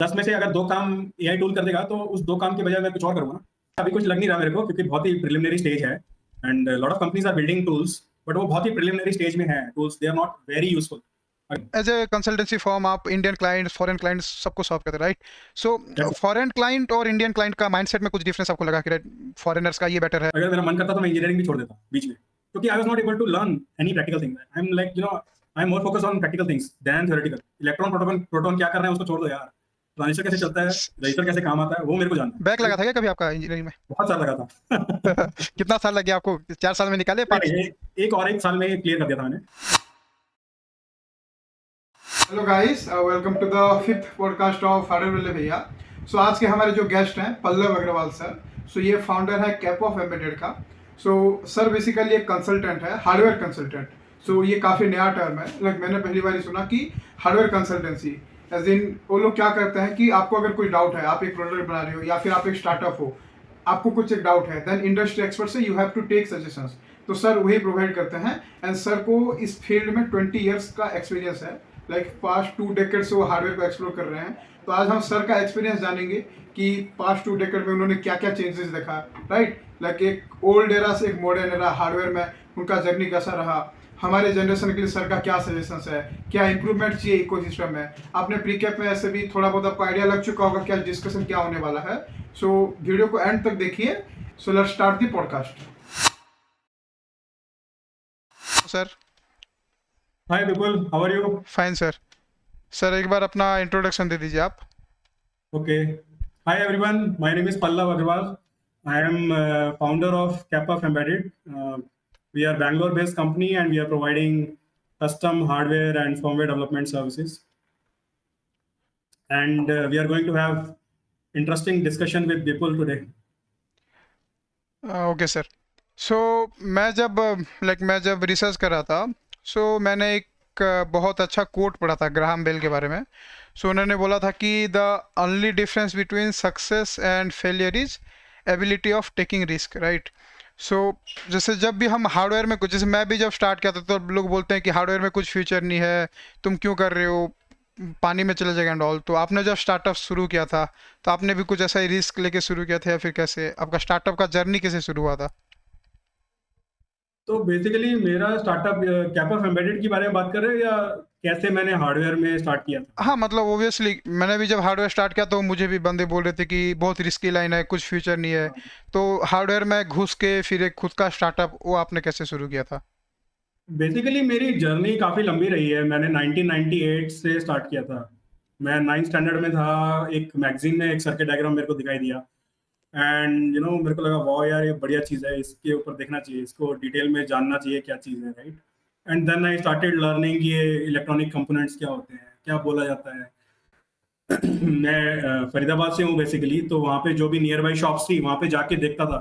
10 में से अगर 2 काम एआई टूल कर देगा तो उस 2 काम के बजाय मैं कुछ और करूँगा ना। अभी कुछ लग नहीं रहा मेरे को क्योंकि बहुत ही प्रिलिमिनरी स्टेज है and lot of companies are building tools but वो बहुत ही प्रिलिमिनरी स्टेज में है tools, they are not very useful. As a consultancy firm आप इंडियन क्लाइंट्स, फॉरेन क्लाइंट्स सबको सॉल्व करते हैं, राइट? सो फॉरेन क्लाइंट और इंडियन क्लाइंट का माइंडसेट में कुछ डिफरेंस आपको लगा कि फॉरेनर्स का ये बेटर है? अगर मेरा मन करता तो मैं इंजीनियरिंग भी छोड़ देता बीच में क्योंकि I was not able to learn any practical thing. I am like I am more focus on practical things than theoretical. Electron proton proton क्या कर रहे हैं उसको छोड़ दो यार। ट्रांजिस्टर कैसे चलता है, रजिस्टर कैसे काम आता है, वो मेरे को जानना है। बैक लगा था क्या कभी आपका इंजीनियरिंग में? बहुत साल लगा था। कितना साल लग गया आपको? 4 साल में निकाले? 5? एक और एक साल में क्लियर कर दिया था मैंने। Hello guys, welcome to the 5th podcast of hardware वाले भैया। सो आज के हमारे जो गेस्ट हैं पल्लव अग्रवाल सर। सो ये फाउंडर है कैप ऑफ एम्बेडेड का। सो सर बेसिकली एक कंसल्टेंट है, हार्डवेयर कंसल्टेंट। सो ये काफ़ी नया टर्म है, लाइक मैंने पहली बार सुना कि हार्डवेयर कंसल्टेंसी एज इन वो लोग क्या करते हैं कि आपको अगर कोई डाउट है, आप एक प्रोडक्ट बना रहे हो या फिर आप एक स्टार्टअप हो, आपको कुछ एक डाउट है, देन इंडस्ट्री एक्सपर्ट से you have to take suggestions. तो सर वही प्रोवाइड करते हैं एंड सर को इस फील्ड में 20 ईयर्स का एक्सपीरियंस है। लाइक पास्ट 2 डेकेड से वो हार्डवेयर को एक्सप्लोर कर रहे हैं। तो आज हम सर का एक्सपीरियंस जानेंगे कि पास्ट 2 डेकेड में उन्होंने क्या क्या चेंजेस देखा, राइट? लाइक एक ओल्ड एरा से एक मॉडर्न एरा हार्डवेयर में उनका जर्नी कैसा रहा, हमारे जनरेशन के लिए सर का क्या सजेशंस है, क्या इंप्रूवमेंट चाहिए इकोसिस्टम में। आपने प्रीकैप में ऐसे भी थोड़ा बहुत आपको आइडिया लग चुका होगा क्या डिस्कशन क्या होने वाला है। सो वीडियो को एंड तक देखिए। So let's start the podcast. Sir hi Vipul, how are you? Fine sir. Sir एक बार अपना इंट्रोडक्शन दे दीजिए आप। Okay, hi everyone, my name is Pallav Agarwal. I am founder of cap of embedded. we are Bangalore based company and we are providing custom hardware and firmware development services, and we are going to have interesting discussion with Vipul today. Okay sir. So मैं जब research कर रहा था, सो मैंने एक बहुत अच्छा coat पढ़ा था ग्राहम बेल के बारे में। सो उन्होंने बोला था कि the only difference between success and failure is ability of taking risk, right? So जैसे जब भी हम हार्डवेयर में कुछ, जैसे मैं भी जब स्टार्ट किया था तो लोग बोलते हैं कि हार्डवेयर में कुछ फ्यूचर नहीं है, तुम क्यों कर रहे हो, पानी में चले जाएगा एंड ऑल। तो आपने जब स्टार्टअप शुरू किया था तो आपने भी कुछ ऐसा ही रिस्क लेके शुरू किया था या फिर कैसे आपका स्टार्टअप का जर्नी कैसे शुरू हुआ था? तो बेसिकली मेरा स्टार्टअप कैप ऑफ एम्बेडेड के बारे में बात कर रहे हो या कैसे मैंने हार्डवेयर में स्टार्ट किया था? हाँ, मतलब ऑब्वियसली मैंने भी जब हार्डवेयर स्टार्ट किया तो मुझे भी बंदे बोल रहे थे कि बहुत रिस्की लाइन है, कुछ फ्यूचर नहीं है। तो हार्डवेयर में घुस के फिर एक खुद का स्टार्टअप, वो आपने कैसे शुरू किया था? बेसिकली मेरी जर्नी काफ़ी लंबी रही है। मैंने 1998 से स्टार्ट किया था। मैं 9th स्टैंडर्ड में था, एक मैगजीन में एक सर्किट डायग्राम मेरे को दिखाई दिया एंड मेरे को लगा वाह यार ये बढ़िया चीज़ है, इसके ऊपर देखना चाहिए, इसको डिटेल में जानना चाहिए क्या चीज़ है, right? And then I started learning ये इलेक्ट्रॉनिक कंपोनेंट्स क्या होते हैं, क्या बोला जाता है। मैं फरीदाबाद से हूँ बेसिकली, तो वहाँ पे जो भी नियर बाई शॉप्स थी वहाँ पे जाके देखता था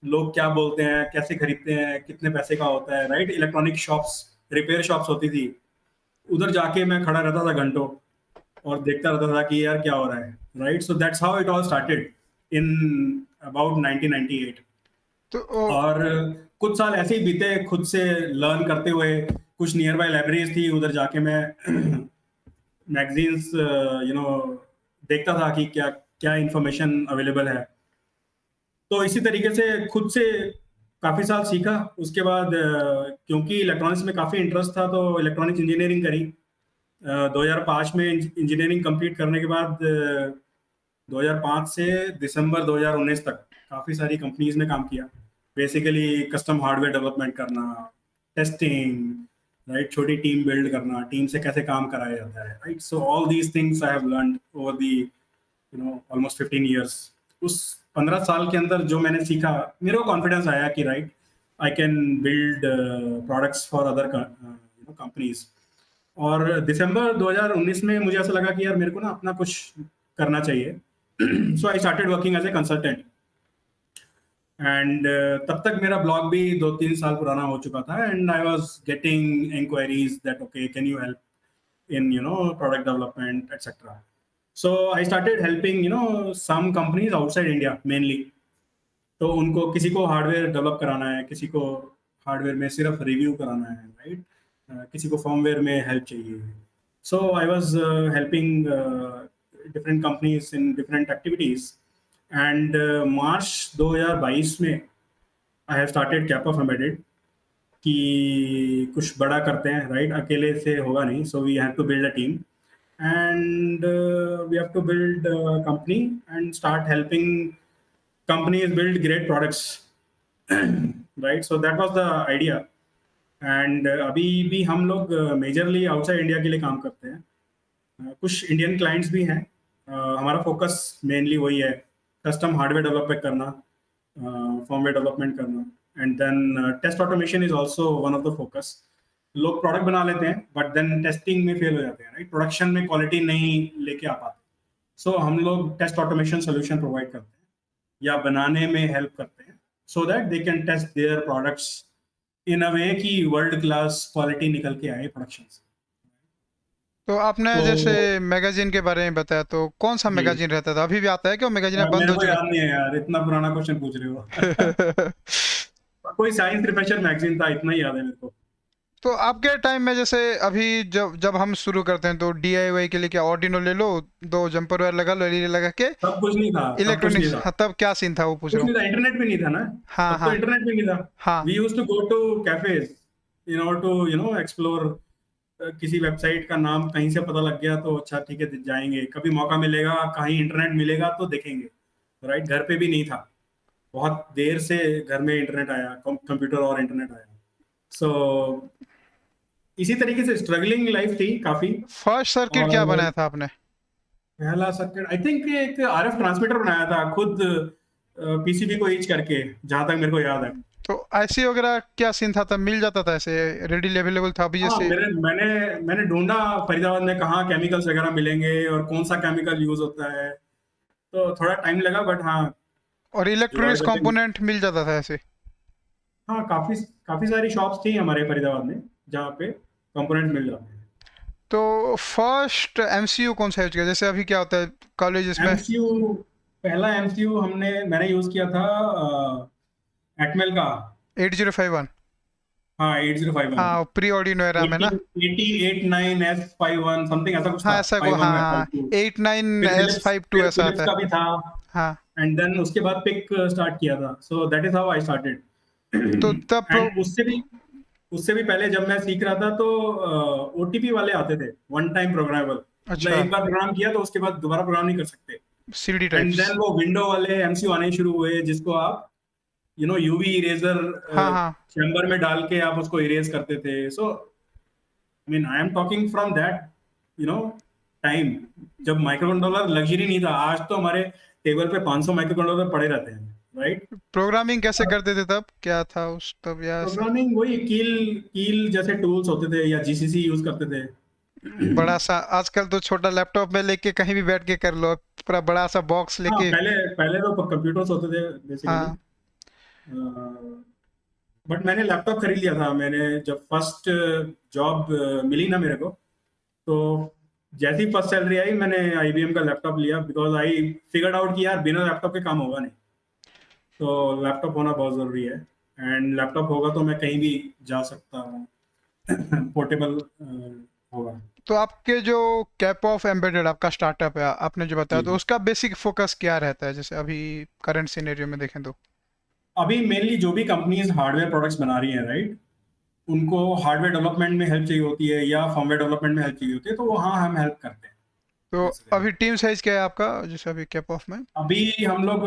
लोग क्या बोलते हैं, कैसे खरीदते हैं, कितने पैसे का होता है, right? Electronic shops, repair shops होती थी, उधर जाके मैं खड़ा रहता था घंटों और देखता रहता था कि यार क्या हो रहा है, right? So that's how it all started in about 1998। तो और कुछ साल ऐसे ही बीते खुद से लर्न करते हुए। कुछ नियर बाय लाइब्रेरीज थी, उधर जाके मैं मैगजीन्स देखता था कि क्या क्या इंफॉर्मेशन अवेलेबल है। तो इसी तरीके से खुद से काफ़ी साल सीखा। उसके बाद क्योंकि इलेक्ट्रॉनिक्स में काफ़ी इंटरेस्ट था तो इलेक्ट्रॉनिक्स इंजीनियरिंग करी। 2005 में इंजीनियरिंग कंप्लीट करने के बाद 2005 से दिसंबर 2019 तक काफ़ी सारी कंपनीज में काम किया। बेसिकली कस्टम हार्डवेयर डेवलपमेंट करना, टेस्टिंग, राइट, छोटी टीम बिल्ड करना, टीम से कैसे काम कराया जाता है, right? So all these things I have learned over the almost 15 years. उस 15 साल के अंदर जो मैंने सीखा, मेरे को कॉन्फिडेंस आया कि right I can build products for other companies. और दिसंबर 2019 में मुझे ऐसा लगा कि यार मेरे को ना अपना कुछ करना चाहिए। So I started working as a consultant and तब तक मेरा ब्लॉग भी 2-3 साल पुराना हो चुका था and I was getting inquiries that okay can you help in product development, etc. So I started helping some companies outside India mainly. तो उनको किसी को हार्डवेयर डेवलप कराना है, किसी को हार्डवेयर में सिर्फ रिव्यू कराना है, राइट? किसी को फर्मवेयर में हेल्प चाहिए। So I was helping different companies in different activities. And March 2022 में I have started Kappa Embedded कि कुछ बड़ा करते हैं, राइट? अकेले से होगा नहीं, so we have to build a team and we have to build a company and start helping companies build great products, right? So that was the idea. And अभी भी हम लोग मेजरली आउटसाइड इंडिया के लिए काम करते हैं. कुछ इंडियन क्लाइंट्स भी हैं. हमारा फोकस मेनली वही है, कस्टम हार्डवेयर डेवलपमेंट करना, फॉर्मवेयर डेवलपमेंट करना, and then test automation is also one of the focus. लोग प्रोडक्ट बना लेते हैं बट देन टेस्टिंग में फेल हो जाते हैं, राइट? प्रोडक्शन में क्वालिटी नहीं लेके आ पाते. सो हम लोग टेस्ट ऑटोमेशन सोल्यूशन प्रोवाइड करते हैं या बनाने में हेल्प करते हैं so that they can test their products in a way कि वर्ल्ड क्लास क्वालिटी निकल के आए प्रोडक्शन से. तो आपने तो जैसे मैगजीन के बारे में बताया, तो कौन सा जी, मैगजीन रहता था? अभी भी आता है क्या मैगजीन? बंद मेरे हो को चुका याद नहीं है यार, इतना पुराना क्वेश्चन पूछ रहे हो. है? कोई साइंस रिफ्रेशर मैगजीन था, इतना ही याद है मेरे को. तो आपके टाइम में जैसे अभी जब जब हम शुरू करते हैं तो DIY के लिए क्या ऑर्डिनो ले लो, 2 जंपर वायर लगा लो, LED लगा के सब कुछ नहीं था, सब कुछ नहीं इलेक्ट्रॉनिक्स. था, हाँ, तब क्या सीन था वो पूछ कुछ रहा हूँ. नहीं था. इंटरनेट भी नहीं था ना, हाँ तब तो हाँ इंटरनेट भी नहीं था. हाँ. We used to go to cafes in order to explore. किसी वेबसाइट का नाम कहीं से पता लग गया तो अच्छा ठीक है जाएंगे, कभी मौका मिलेगा, कहीं इंटरनेट मिलेगा तो देखेंगे, राइट? घर पे भी नहीं था, बहुत देर से घर में इंटरनेट आया, कंप्यूटर और इंटरनेट आया. सो इसी तरीके से स्ट्रगलिंग लाइफ थी काफी. फर्स्ट सर्किट क्या और बनाया था आपने? पहला सर्किट आई थिंक एक RF ट्रांसमीटर बनाया था खुद, PCB को ईच करके, जहां तक मेरे को याद है. तो IC वगैरह क्या सीन था? तब मिल जाता था ऐसे, रेडी अवेलेबल था? अभी हाँ, जैसे मैंने ढूंढा फरीदाबाद में कहाँ केमिकल्स वगैरह मिलेंगे और कौन सा केमिकल यूज होता है, तो थोड़ा टाइम लगा बट हाँ और जुगाड़ इलेक्ट्रॉनिक्स करके. कंपोनेंट मिल जाता था ऐसे? हाँ, काफी काफी सारी शॉप्स थी हमारे फरीदाबाद में जहाँ पे कंपोनेंट मिल जाते हैं. तो फर्स्ट MCU कौन सा यूज किया? जैसे अभी क्या होता है कॉलेजेस में MCU, पहला MCU मैंने यूज किया था एटमेल का. 8051. हाँ, 8051, हाँ, प्री ऑर्डिनो एरा में ना. 8089S51 समथिंग ऐसा कुछ हाँ था, ऐसा को 51 हाँ या हाँ 52. फिर 89S52 ऐसा फिलिप्स आता का है. भी था. हाँ. एंड देन उसके बाद पिक स्टार्ट किया था. So that is how I started. तो तब एंड उससे भी पहले जब मैं सीख रहा था तो OTP वाले आते थे, वन टाइम प्रोग्रामेबल. मतलब अच्छा, एक बार प्रोग्राम किया तो उसके बाद दोबारा प्रोग्राम नहीं कर सकते. CD and types. देन वो विंडो वाले MCU आने शुरू हुए जिसको आप UV इरेजर हाँ हाँ. चैम्बर में डाल के आप उसको इरेज करते थे. So I mean I am talking from that time जब माइक्रोकंट्रोलर लग्जरी नहीं था. आज तो हमारे टेबल पे 500 माइक्रोकंट्रोलर पड़े रहते हैं, राइट? प्रोग्रामिंग कैसे करते थे तब? क्या था उस तब या ऐसे? प्रोग्रामिंग वही कील जैसे टूल्स होते थे या GCC यूज करते थे. बड़ा सा आजकल तो छोटा लैपटॉप में लेके कहीं भी बैठ के कर लो, पूरा बड़ा सा बॉक्स हाँ, लेके. पहले तो कंप्यूटर्स होते थे बेसिकली. हाँ. बट मैंने लैपटॉप खरीद लिया था. मैंने जब फर्स्ट जॉब मिली ना मेरे को, तो जैसी फर्स्ट सैलरी आई मैंने IBM का लैपटॉप लिया, बिकॉज आई फिगर्ड आउट कि यार बिना लैपटॉप के काम होगा नहीं, तो लैपटॉप होना बहुत ज़रूरी है. एंड लैपटॉप होगा तो मैं कहीं भी जा सकता हूँ, पोर्टेबल होगा. तो आपके जो कैप ऑफ एम्बेडेड आपका स्टार्टअप है, आपने जो बताया, जी, तो उसका बेसिक फोकस क्या रहता है? जैसे अभी करंट सिनेरियो में देखें तो अभी मेनली जो भी कंपनीज हार्डवेयर प्रोडक्ट्स बना रही हैं, राइट, उनको हार्डवेयर डेवलपमेंट में हेल्प चाहिए होती है या फर्मवेयर डेवलपमेंट में हेल्प चाहिए होती है, तो वहाँ हम हेल्प करते हैं. तो basically. अभी टीम साइज क्या है आपका, जैसे अभी कैप ऑफ में? अभी हम लोग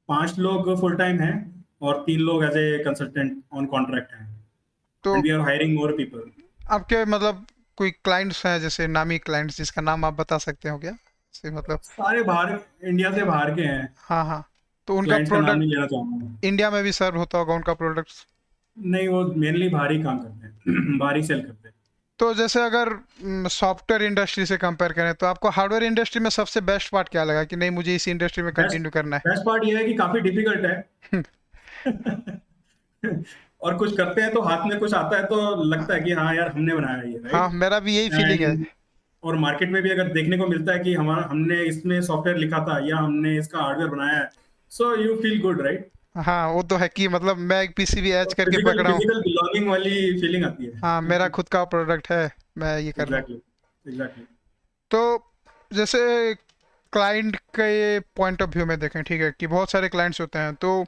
5 लोग फुल टाइम हैं और 3 लोग as a consultant on contract हैं. तो and we are hiring more people. आपके मतलब कोई क्लाइंट्स हैं, जैसे नामी क्लाइंट्स जिसका नाम आप बता सकते हो क्या? से मतलब सारे बाहर, इंडिया से बाहर के हैं. हाँ हाँ. तो उनका क्लाइंट्स का नाम प्रोडक्ट नहीं लेना चाहूंगा. इंडिया में भी सर्व होता होगा उनका प्रोडक्ट्स? नहीं, वो मेनली बाहर ही काम करते हैं, बाहर ही सेल करते हैं. तो जैसे अगर सॉफ्टवेयर इंडस्ट्री से कंपेयर करें तो आपको हार्डवेयर इंडस्ट्री में सबसे बेस्ट पार्ट क्या लगा कि नहीं मुझे इस इंडस्ट्री में कंटिन्यू करना है? बेस्ट पार्ट ये है कि काफी डिफिकल्ट है. और कुछ करते हैं तो हाथ में कुछ आता है तो लगता है कि हाँ यार हमने बनाया है ये, हाँ, राइट? मेरा भी यही फीलिंग है. और मार्केट में भी अगर देखने को मिलता है कि हमने इसमें सॉफ्टवेयर लिखा था या हमने इसका हार्डवेयर बनाया है, so you feel good, right? हाँ, वो तो है कि मतलब मैं एक PCB एच करके फिजिकल पकड़ा हूँ. फिजिकल बिलोंगिंग वाली फीलिंग आती है. हाँ, मेरा खुद का प्रोडक्ट है, मैं ये कर रहा हूँ. Exactly, exactly. तो जैसे क्लाइंट के पॉइंट ऑफ व्यू में देखें, ठीक है, कि बहुत सारे क्लाइंट्स होते हैं, तो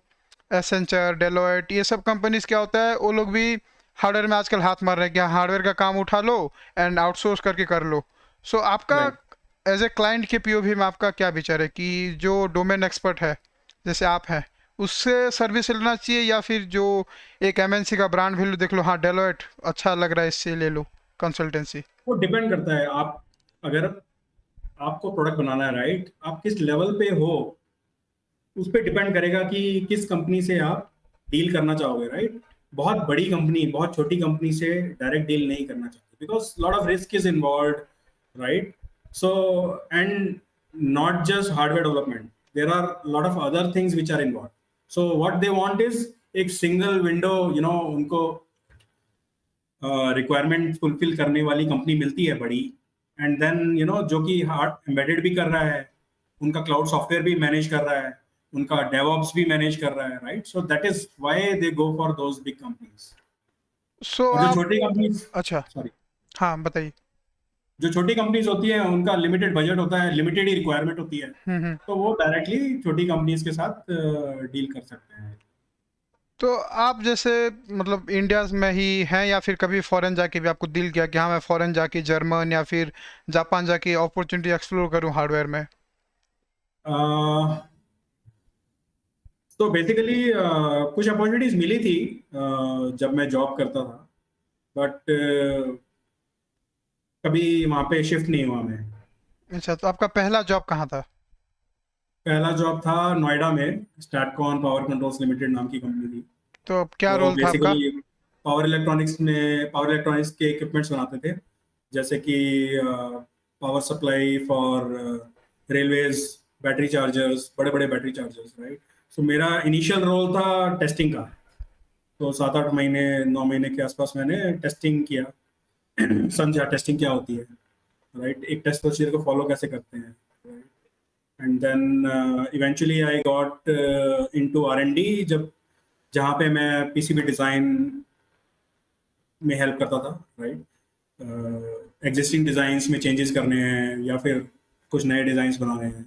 एसेंचर, डेलोइट, ये सब कंपनीज क्या होता है, वो लोग भी हार्डवेयर में आजकल हाथ मार रहे हैं कि हाँ, हार्डवेयर का काम उठा लो एंड आउटसोर्स करके कर लो। सो आपका राइट। एज ए क्लाइंट के पीओवी में आपका क्या विचार है कि जो डोमेन एक्सपर्ट है जैसे आप हैं, उससे सर्विस लेना चाहिए, या फिर जो एक एमएनसी का ब्रांड वैल्यू देख लो, हाँ डेलोइट अच्छा लग रहा है इससे ले लो कंसल्टेंसी? वो डिपेंड करता है, आप अगर आपको प्रोडक्ट बनाना है, राइट, आप किस लेवल पे हो, उस पर डिपेंड करेगा कि किस कंपनी से आप डील करना चाहोगे, राइट। बहुत बड़ी कंपनी बहुत छोटी कंपनी से डायरेक्ट डील नहीं करना चाहती, because lot of risk is involve, right. So and not just hardware development, there are lot of other things which are involve. So what they want is एक single window, उनको requirement fulfil करने वाली company मिलती है बड़ी, and then जो कि hard embedded भी कर रहा है, उनका क्लाउड सॉफ्टवेयर भी मैनेज कर रहा है, उनका डेवऑप्स भी मैनेज कर रहा है, right. So that is why they go for those big companies. So और जो आप, छोटी कंपनीज, अच्छा, सॉरी, हाँ बताइए। जो छोटी कंपनीज होती है उनका लिमिटेड बजट होता है, लिमिटेड ही रिक्वायरमेंट होती है, हम्म। तो वो डायरेक्टली छोटी कंपनीज के साथ डील कर सकते हैं। तो आप जैसे मतलब इंडिया में ही हैं, या फिर कभी फॉरेन जाके भी आपको दिल किया कि हाँ मैं फॉरेन जाके जर्मन या फिर जापान जाके अपॉर्चुनिटी एक्सप्लोर करूँ हार्डवेयर में? तो बेसिकली कुछ अपॉर्चुनिटीज मिली थी जब मैं जॉब करता था, बट कभी वहाँ पे शिफ्ट नहीं हुआ मैं। अच्छा, तो आपका पहला जॉब कहाँ था? पहला जॉब था नोएडा में, स्टैटकॉन पावर कंट्रोल्स लिमिटेड नाम की कंपनी थी। तो अब क्या वो रोल था आपका? बेसिकली पावर इलेक्ट्रॉनिक्स के इक्विपमेंट्स बनाते थे, जैसे कि power supply for railways, battery chargers, बड़े बड़े बैटरी चार्जर्स, राइट। सो मेरा इनिशियल रोल था टेस्टिंग का। तो 7-8 महीने 9 महीने के आसपास मैंने टेस्टिंग किया, समझा टेस्टिंग क्या होती है, राइट, एक टेस्ट प्रोसीजर को फॉलो कैसे करते हैं, and then eventually I got into R&D, जब जहाँ पे मैं पीसीबी डिज़ाइन में हेल्प करता था, राइट। एग्जिस्टिंग डिज़ाइंस में चेंजेस करने हैं या फिर कुछ नए डिज़ाइंस बनाने हैं,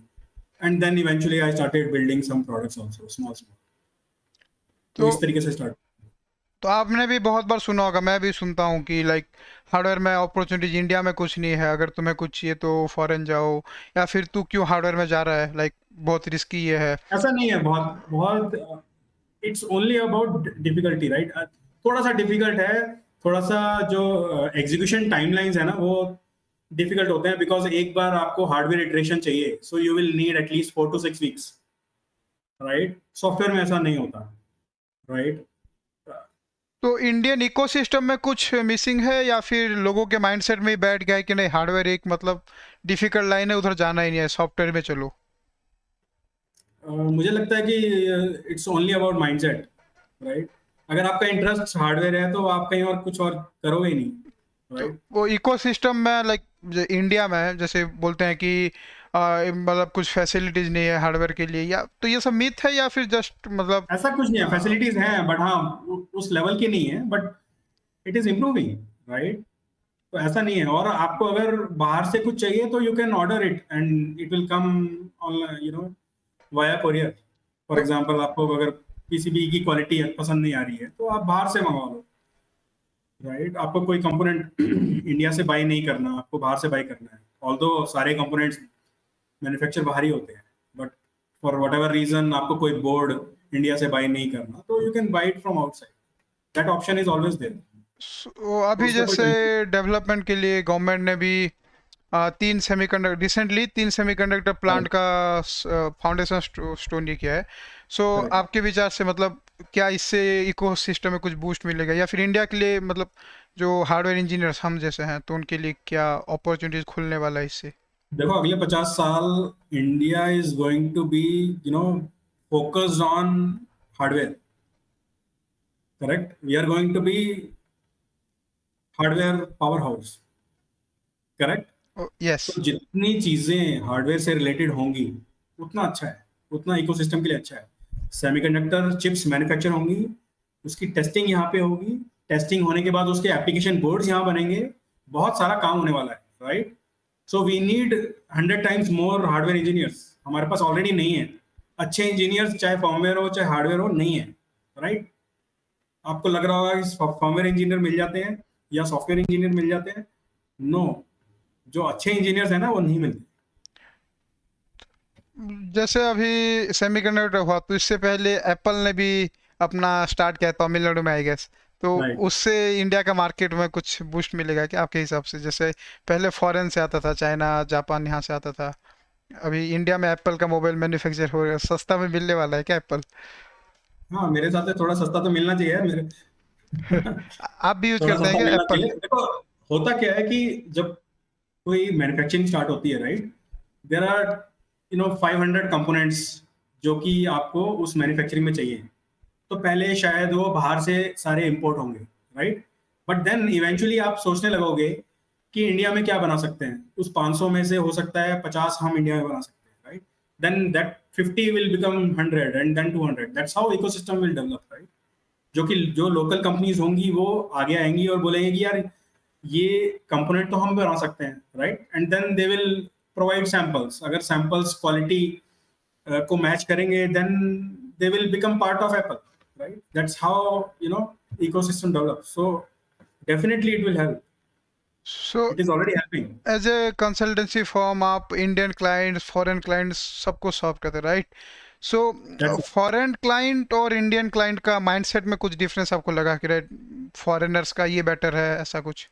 and then eventually I started building some products also, small small. तो तो इस तरीके से स्टार्ट। तो आपने भी बहुत बार सुना होगा, मैं भी सुनता हूँ कि लाइक हार्डवेयर में अपॉर्चुनिटीज इंडिया में कुछ नहीं है, अगर तुम्हें कुछ चाहिए तो फॉरेन जाओ, या फिर तू क्यों हार्डवेयर में जा रहा है, लाइक बहुत रिस्की ये है। ऐसा नहीं है, बहुत बहुत it's only about difficulty, right. थोड़ा सा डिफिकल्ट है, थोड़ा सा जो एग्जीक्यूशन टाइमलाइंस है ना, वो डिफिकल्ट होते हैं, बिकॉज एक बार आपको हार्डवेयर इटरेशन चाहिए, so you will need at least 4 to 6 weeks, right. Software में ऐसा नहीं होता, राइट। तो इंडियन इकोसिस्टम में कुछ मिसिंग है, या फिर लोगों के माइंडसेट में ही बैठ गया है कि नहीं हार्डवेयर एक मतलब डिफिकल्ट लाइन है, उधर जाना ही नहीं है, सॉफ्टवेयर में चलो? मुझे लगता है कि it's only about mindset, right. अगर आपका इंटरेस्ट हार्डवेयर है तो आप कहीं और कुछ और करोगे ही नहीं, तो राइट। वो इकोसिस्टम में लाइक इंडिया में जैसे बोलते हैं कि मतलब कुछ फैसिलिटीज नहीं है हार्डवेयर के लिए, या तो ये सब मिथ है, या फिर जस्ट मतलब ऐसा कुछ नहीं है, फैसिलिटीज हैं, बट हाँ उस लेवल की नहीं है, but it is improving, right. तो ऐसा नहीं है, और आपको अगर बाहर से कुछ चाहिए तो you can order it and it will come on, via courier. For तो एग्जांपल, आपको अगर पीसीबी की क्वालिटी पसंद नहीं आ रही है तो आप बाहर से मंगवा लो, राइट। आपको कोई कंपोनेंट इंडिया से बाई नहीं करना, आपको बाहर से बाई करना है। ऑल्दो सारे कंपोनेंट्स मैन्युफैक्चर बाहर ही होते हैं, but for whatever reason आपको कोई बोर्ड इंडिया से बाई नहीं करना, तो you can buy it from outside, that option is always there. तो अभी उसका कोई जैसे टेंशन डेवलपमेंट के लिए गवर्नमेंट ने भी तीन सेमीकंडक्टर नहीं। प्लांट का फाउंडेशन स्टोन ये किया है। So correct. आपके विचार से मतलब क्या इससे इकोसिस्टम में कुछ बूस्ट मिलेगा, या फिर इंडिया के लिए मतलब जो हार्डवेयर इंजीनियर्स हम जैसे हैं तो उनके लिए क्या अपॉर्चुनिटीज खुलने वाला है इससे? देखो, अगले 50 साल India is going to be focused on hardware, correct. We are going to be hardware power house, correct. Yes. तो जितनी चीजें हार्डवेयर से रिलेटेड होंगी उतना अच्छा है, उतना इकोसिस्टम के लिए अच्छा है। सेमीकंडक्टर चिप्स मैन्युफैक्चर होंगी, उसकी टेस्टिंग यहाँ पे होगी, टेस्टिंग होने के बाद उसके एप्लीकेशन बोर्ड्स यहाँ बनेंगे, बहुत सारा काम होने वाला है, right. So we need 100 times more hardware engineers. हमारे पास ऑलरेडी नहीं है अच्छे इंजीनियर्स, चाहे फॉर्मवेयर हो चाहे हार्डवेयर हो, नहीं है, राइट। आपको लग रहा होगा कि फॉर्मवेयर इंजीनियर मिल जाते हैं या सॉफ्टवेयर इंजीनियर मिल जाते हैं, नो, जो अच्छे इंजीनियर्स हैं ना वो नहीं मिलते। जैसे अभी सेमीकंडक्टर हुआ तो इससे पहले एप्पल ने भी अपना स्टार्ट किया तमिलनाडु में आई गेस, तो राइट। उससे इंडिया का मार्केट में कुछ बूस्ट मिलेगा क्या आपके हिसाब से? जैसे पहले फॉरेन से आता था, चाइना जापान यहाँ से आता था, अभी इंडिया में एप्पल का मोबाइल मैन्युफैक्चर हो रहा है, सस्ता में मिलने वाला है क्या एप्पल? हाँ, मेरे हिसाब से थोड़ा सस्ता तो मिलना चाहिए यार, मेरे आप भी यूज थोड़ा करते हैं सस्ता क्या मिलना एप्पल? चाहिए। देखो, होता क्या है कि जब कोई मैन्युफैक्चरिंग स्टार्ट होती है, राइट, देयर आर 500 कंपोनेंट्स जो कि आपको उस मैन्युफैक्चरिंग में चाहिए। तो पहले शायद वो बाहर से सारे इंपोर्ट होंगे, राइट, बट देन इवेंचुअली आप सोचने लगोगे कि इंडिया में क्या बना सकते हैं। उस 500 में से हो सकता है 50 हम इंडिया में बना सकते हैं, right. Then that 50 will become 100 and then 200, that's how ecosystem will develop, right. जो लोकल कंपनीज होंगी वो आगे आएंगी और बोलेंगे कि यार ये कंपोनेंट तो हम बना सकते हैं, right, and then they will provide samples. अगर सैंपल्स क्वालिटी को मैच करेंगे, then they will become part of Apple, right. That's how ecosystem develop. So definitely it will help, so it is already helping. As a consultancy firm आप Indian clients foreign clients सबको solve करते हैं, right? So that's foreign client और Indian client का mindset में कुछ difference आपको लगा कि राइट फॉरेनर्स का ये बेटर है, ऐसा कुछ?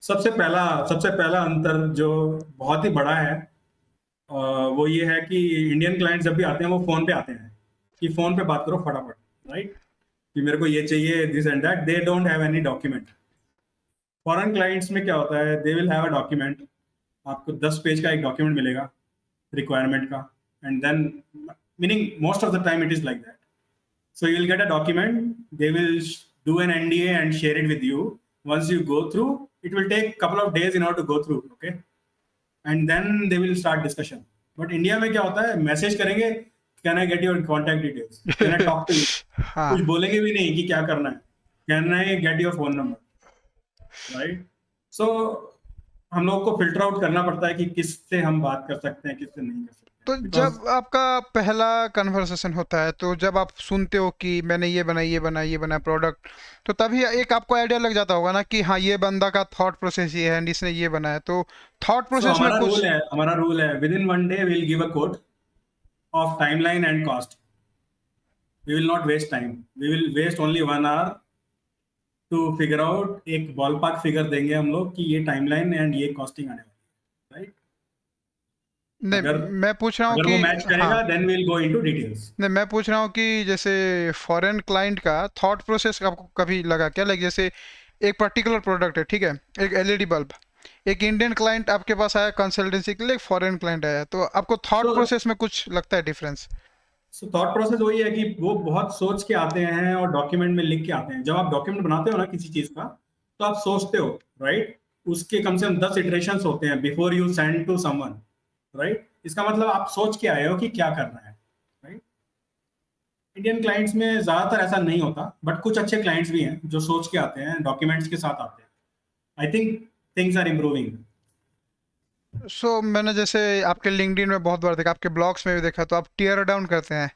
सबसे पहला अंतर जो बहुत ही बड़ा है, वो ये है कि इंडियन क्लाइंट जब भी आते हैं वो फोन पे आते हैं कि फोन पे बात करो फटाफट, राइट, कि मेरे को ये चाहिए, this and that. They don't have any document. Foreign clients में क्या होता है, they will have a document. आपको 10 पेज का एक डॉक्यूमेंट मिलेगा रिक्वायरमेंट का, and then meaning most of the time it is like that. So you will get a document, they will do an NDA and share it with you. Once you go through, it will take a couple of days in order to go through, okay? And then they will start discussion. But India में क्या होता है, message करेंगे, can I get your contact details? Can I talk to you? हाँ। कुछ बोलेंगे भी नहीं कि क्या करना है, can I get your phone number, right? So हम लोग को फिल्टर आउट करना पड़ता है कि किससे हम बात कर सकते हैं, किससे नहीं कर सकते। तो Because जब आपका पहला कन्वर्सेशन होता है, तो जब आप सुनते हो कि मैंने ये बना प्रोडक्ट, तो तभी एक आपको आइडिया लग जाता होगा ना कि हाँ ये बंदा का थॉट प्रोसेस ये है एंड इसने ये बनाया, तो थॉट so प्रोसेस में कुछ? हमारा रूल है within one day we'll give a quote of timeline and cost. We will not waste time. We will waste only 1 hour to figure out, एक ballpark figure देंगे हम लोग कि ये timeline and ये costing आने वाली है, right? नहीं, अगर मैं पूछ रहा हूँ अगर कि वो मैच करेगा, हाँ, then we'll go into details. नहीं मैं पूछ रहा हूँ कि जैसे फॉरेन क्लाइंट का थॉट प्रोसेस आपको कभी लगा क्या? लाइक जैसे एक पर्टिकुलर प्रोडक्ट है, ठीक है, एक एलईडी बल्ब, एक इंडियन क्लाइंट आपके पास आया कंसल्टेंसी के लिए, एक फॉरेन क्लाइंट आया, तो आपको थॉट So प्रोसेस में कुछ लगता है डिफरेंस? थॉट प्रोसेस वही है कि वो बहुत सोच के आते हैं और डॉक्यूमेंट में लिख के आते हैं। जब आप डॉक्यूमेंट बनाते हो ना किसी चीज का, तो आप सोचते हो, राइट, उसके कम से कम 10 इटरेशंस होते हैं before you send to someone, right. इसका मतलब आप सोच के आए हो कि क्या करना है, राइट। इंडियन क्लाइंट्स में ज्यादातर ऐसा नहीं होता, बट कुछ अच्छे क्लाइंट्स भी हैं जो सोच के आते हैं, डॉक्यूमेंट्स के साथ आते हैं। I think things are improving. So मैंने जैसे आपके लिंक्डइन में बहुत बार देखा, आपके ब्लॉग्स में भी देखा, तो आप टीयर डाउन करते हैं,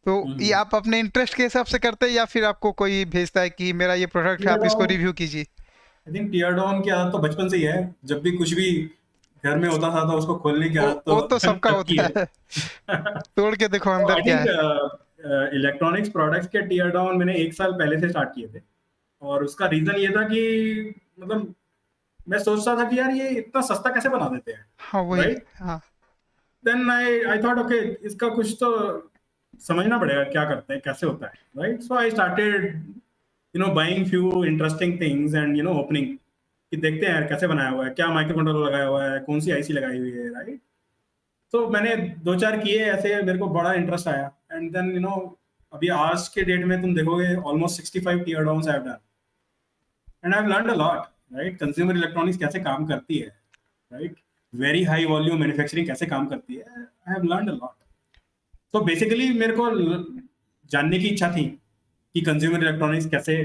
तो ये आप अपने इंटरेस्ट के हिसाब से करते हैं या फिर आपको कोई भेजता है कि मेरा ये प्रोडक्ट है, आप इसको रिव्यू कीजिए? आई थिंक टीयर डाउन की आदत तो बचपन से ही है। जब भी कुछ भी घर में होता था तो उसको खोलने की आदत वो तो तो सबका तब की होता है। है। तोड़ के देखो अंदर आई क्या थिंक है। इलेक्ट्रॉनिक्स प्रोडक्ट्स के टीयर डाउन मैंने 1 साल पहले से स्टार्ट किए थे, और उसका रीजन ये था कि मतलब मैं सोचता था कि यार ये इतना सस्ता कैसे बना देते हैं, हाँ वही, राइट। हाँ। देन आई थॉट ओके, इसका कुछ तो समझना पड़ेगा क्या करते हैं, कैसे होता है, right. So I started buying few interesting things and opening, कि देखते हैं यार कैसे बनाया हुआ है, क्या माइक्रो कंट्रोलर लगाया हुआ है, कौन सी आईसी लगाई हुई है, राइट। तो मैंने 2-4 किए ऐसे, मेरे को बड़ा इंटरेस्ट आया, एंड देन अभी आज के डेट में तुम देखोगे almost 65 tear downs I have done, and I have learned a lot, right. Consumer electronics कैसे काम करती है, right, very high volume manufacturing कैसे काम करती है, I have learned a lot. तो बेसिकली मेरे को जानने की इच्छा थी कि कंज्यूमर इलेक्ट्रॉनिक्स कैसे,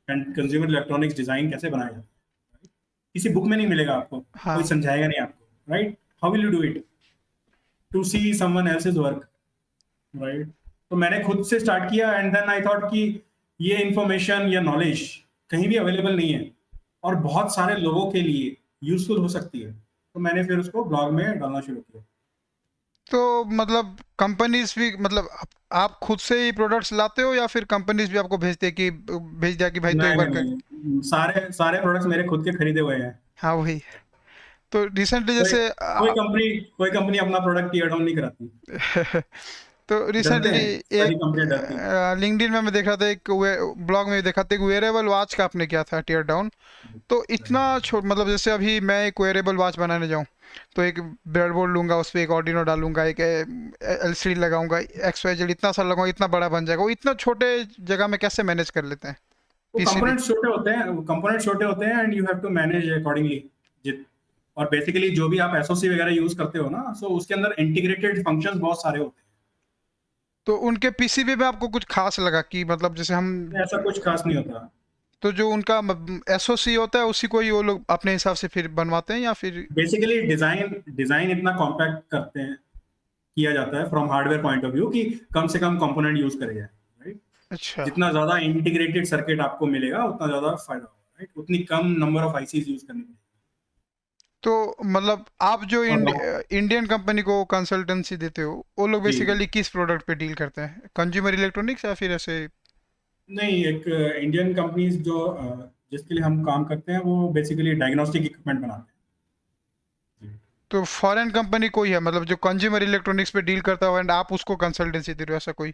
कंज्यूमर इलेक्ट्रॉनिक्स डिजाइन कैसे बनाया जाता है। किसी बुक में नहीं मिलेगा आपको, हाँ। कोई समझाएगा नहीं आपको, right? How will you do it to see someone else's work, right? तो मैंने खुद से स्टार्ट किया एंड देन आई थॉट कि ये इंफॉर्मेशन या नॉलेज कहीं भी अवेलेबल नहीं है और बहुत सारे लोगों के लिए यूजफुल हो सकती है, तो मैंने फिर उसको ब्लॉग में डालना शुरू किया। तो मतलब कंपनीज भी मतलब आप खुद से ही प्रोडक्ट्स लाते हो या फिर कंपनीज भी आपको भेजते हैं कि भेज दिया कि भाई तो एक नहीं बार नहीं कर। नहीं, सारे सारे प्रोडक्ट्स मेरे खुद के खरीदे हुए हैं। हाँ वही। तो रिसेंटली कोई जैसे कोई कंपनी अपना प्रोडक्ट टीयर डाउन नहीं कराती, तो डरते रिसेंटली हैं, एक सारी कंपनियां डरती हैं। लिंक्डइन में मैं देख रहा था एक ब्लॉग में देखा था एक वेयरेबल वॉच का आपने किया था टीयर डाउन। तो इतना मतलब जैसे अभी मैं एक वेयरेबल वॉच बनाने जाऊँ तो एक ब्रेडबोर्ड लूंगा, उस पर एक ऑर्डिनो डालूंगा, एक एलसीडी लगाऊंगा, एक्स वाई जेड इतना सा लगाऊंगा, इतना बड़ा बन जाएगा। वो इतना छोटे जगह में कैसे मैनेज कर लेते हैं वो पीसीबी? कंपोनेंट्स छोटे होते हैं and you have to manage accordingly. और बेसिकली जो भी आप एसओसी वगैरह यूज करते हो ना, सो उसके अंदर इंटीग्रेटेड फंक्शंस बहुत सारे होते तो उनके पीसीबी में आपको कुछ खास लगा कि मतलब जैसे हम हैं, ऐसा कुछ खास नहीं होता। तो जो उनका एसओसी होता है उसी को ही वो लोग अपने हिसाब से फिर बनवाते हैं या फिर? बेसिकली डिजाइन डिजाइन इतना कॉम्पैक्ट करते हैं, किया जाता है from hardware point of view कि कम से कम कंपोनेंट यूज करे जाए, राइट? अच्छा। जितना ज्यादा इंटीग्रेटेड सर्किट आपको मिलेगा उतना ज्यादा फायदा होगा, राइट? उतनी कम नंबर ऑफ आईसीज यूज करनी पड़ेगी। तो मतलब आप जो और रॉ- इंडियन कंपनी को कंसल्टेंसी देते हो वो लोग जी, बेसिकली किस प्रोडक्ट पे डील करते हैं, कंज्यूमर इलेक्ट्रॉनिक्स या फिर ऐसे? नहीं, एक इंडियन कंपनीज जो जिसके लिए हम काम करते हैं वो बेसिकली डायग्नोस्टिक इक्विपमेंट बनाते हैं। जी। तो फॉरेन कंपनी कोई है मतलब जो कंज्यूमर इलेक्ट्रॉनिक्स पे डील करता हो एंड आप उसको कंसल्टेंसी दे रहे हो, ऐसा कोई?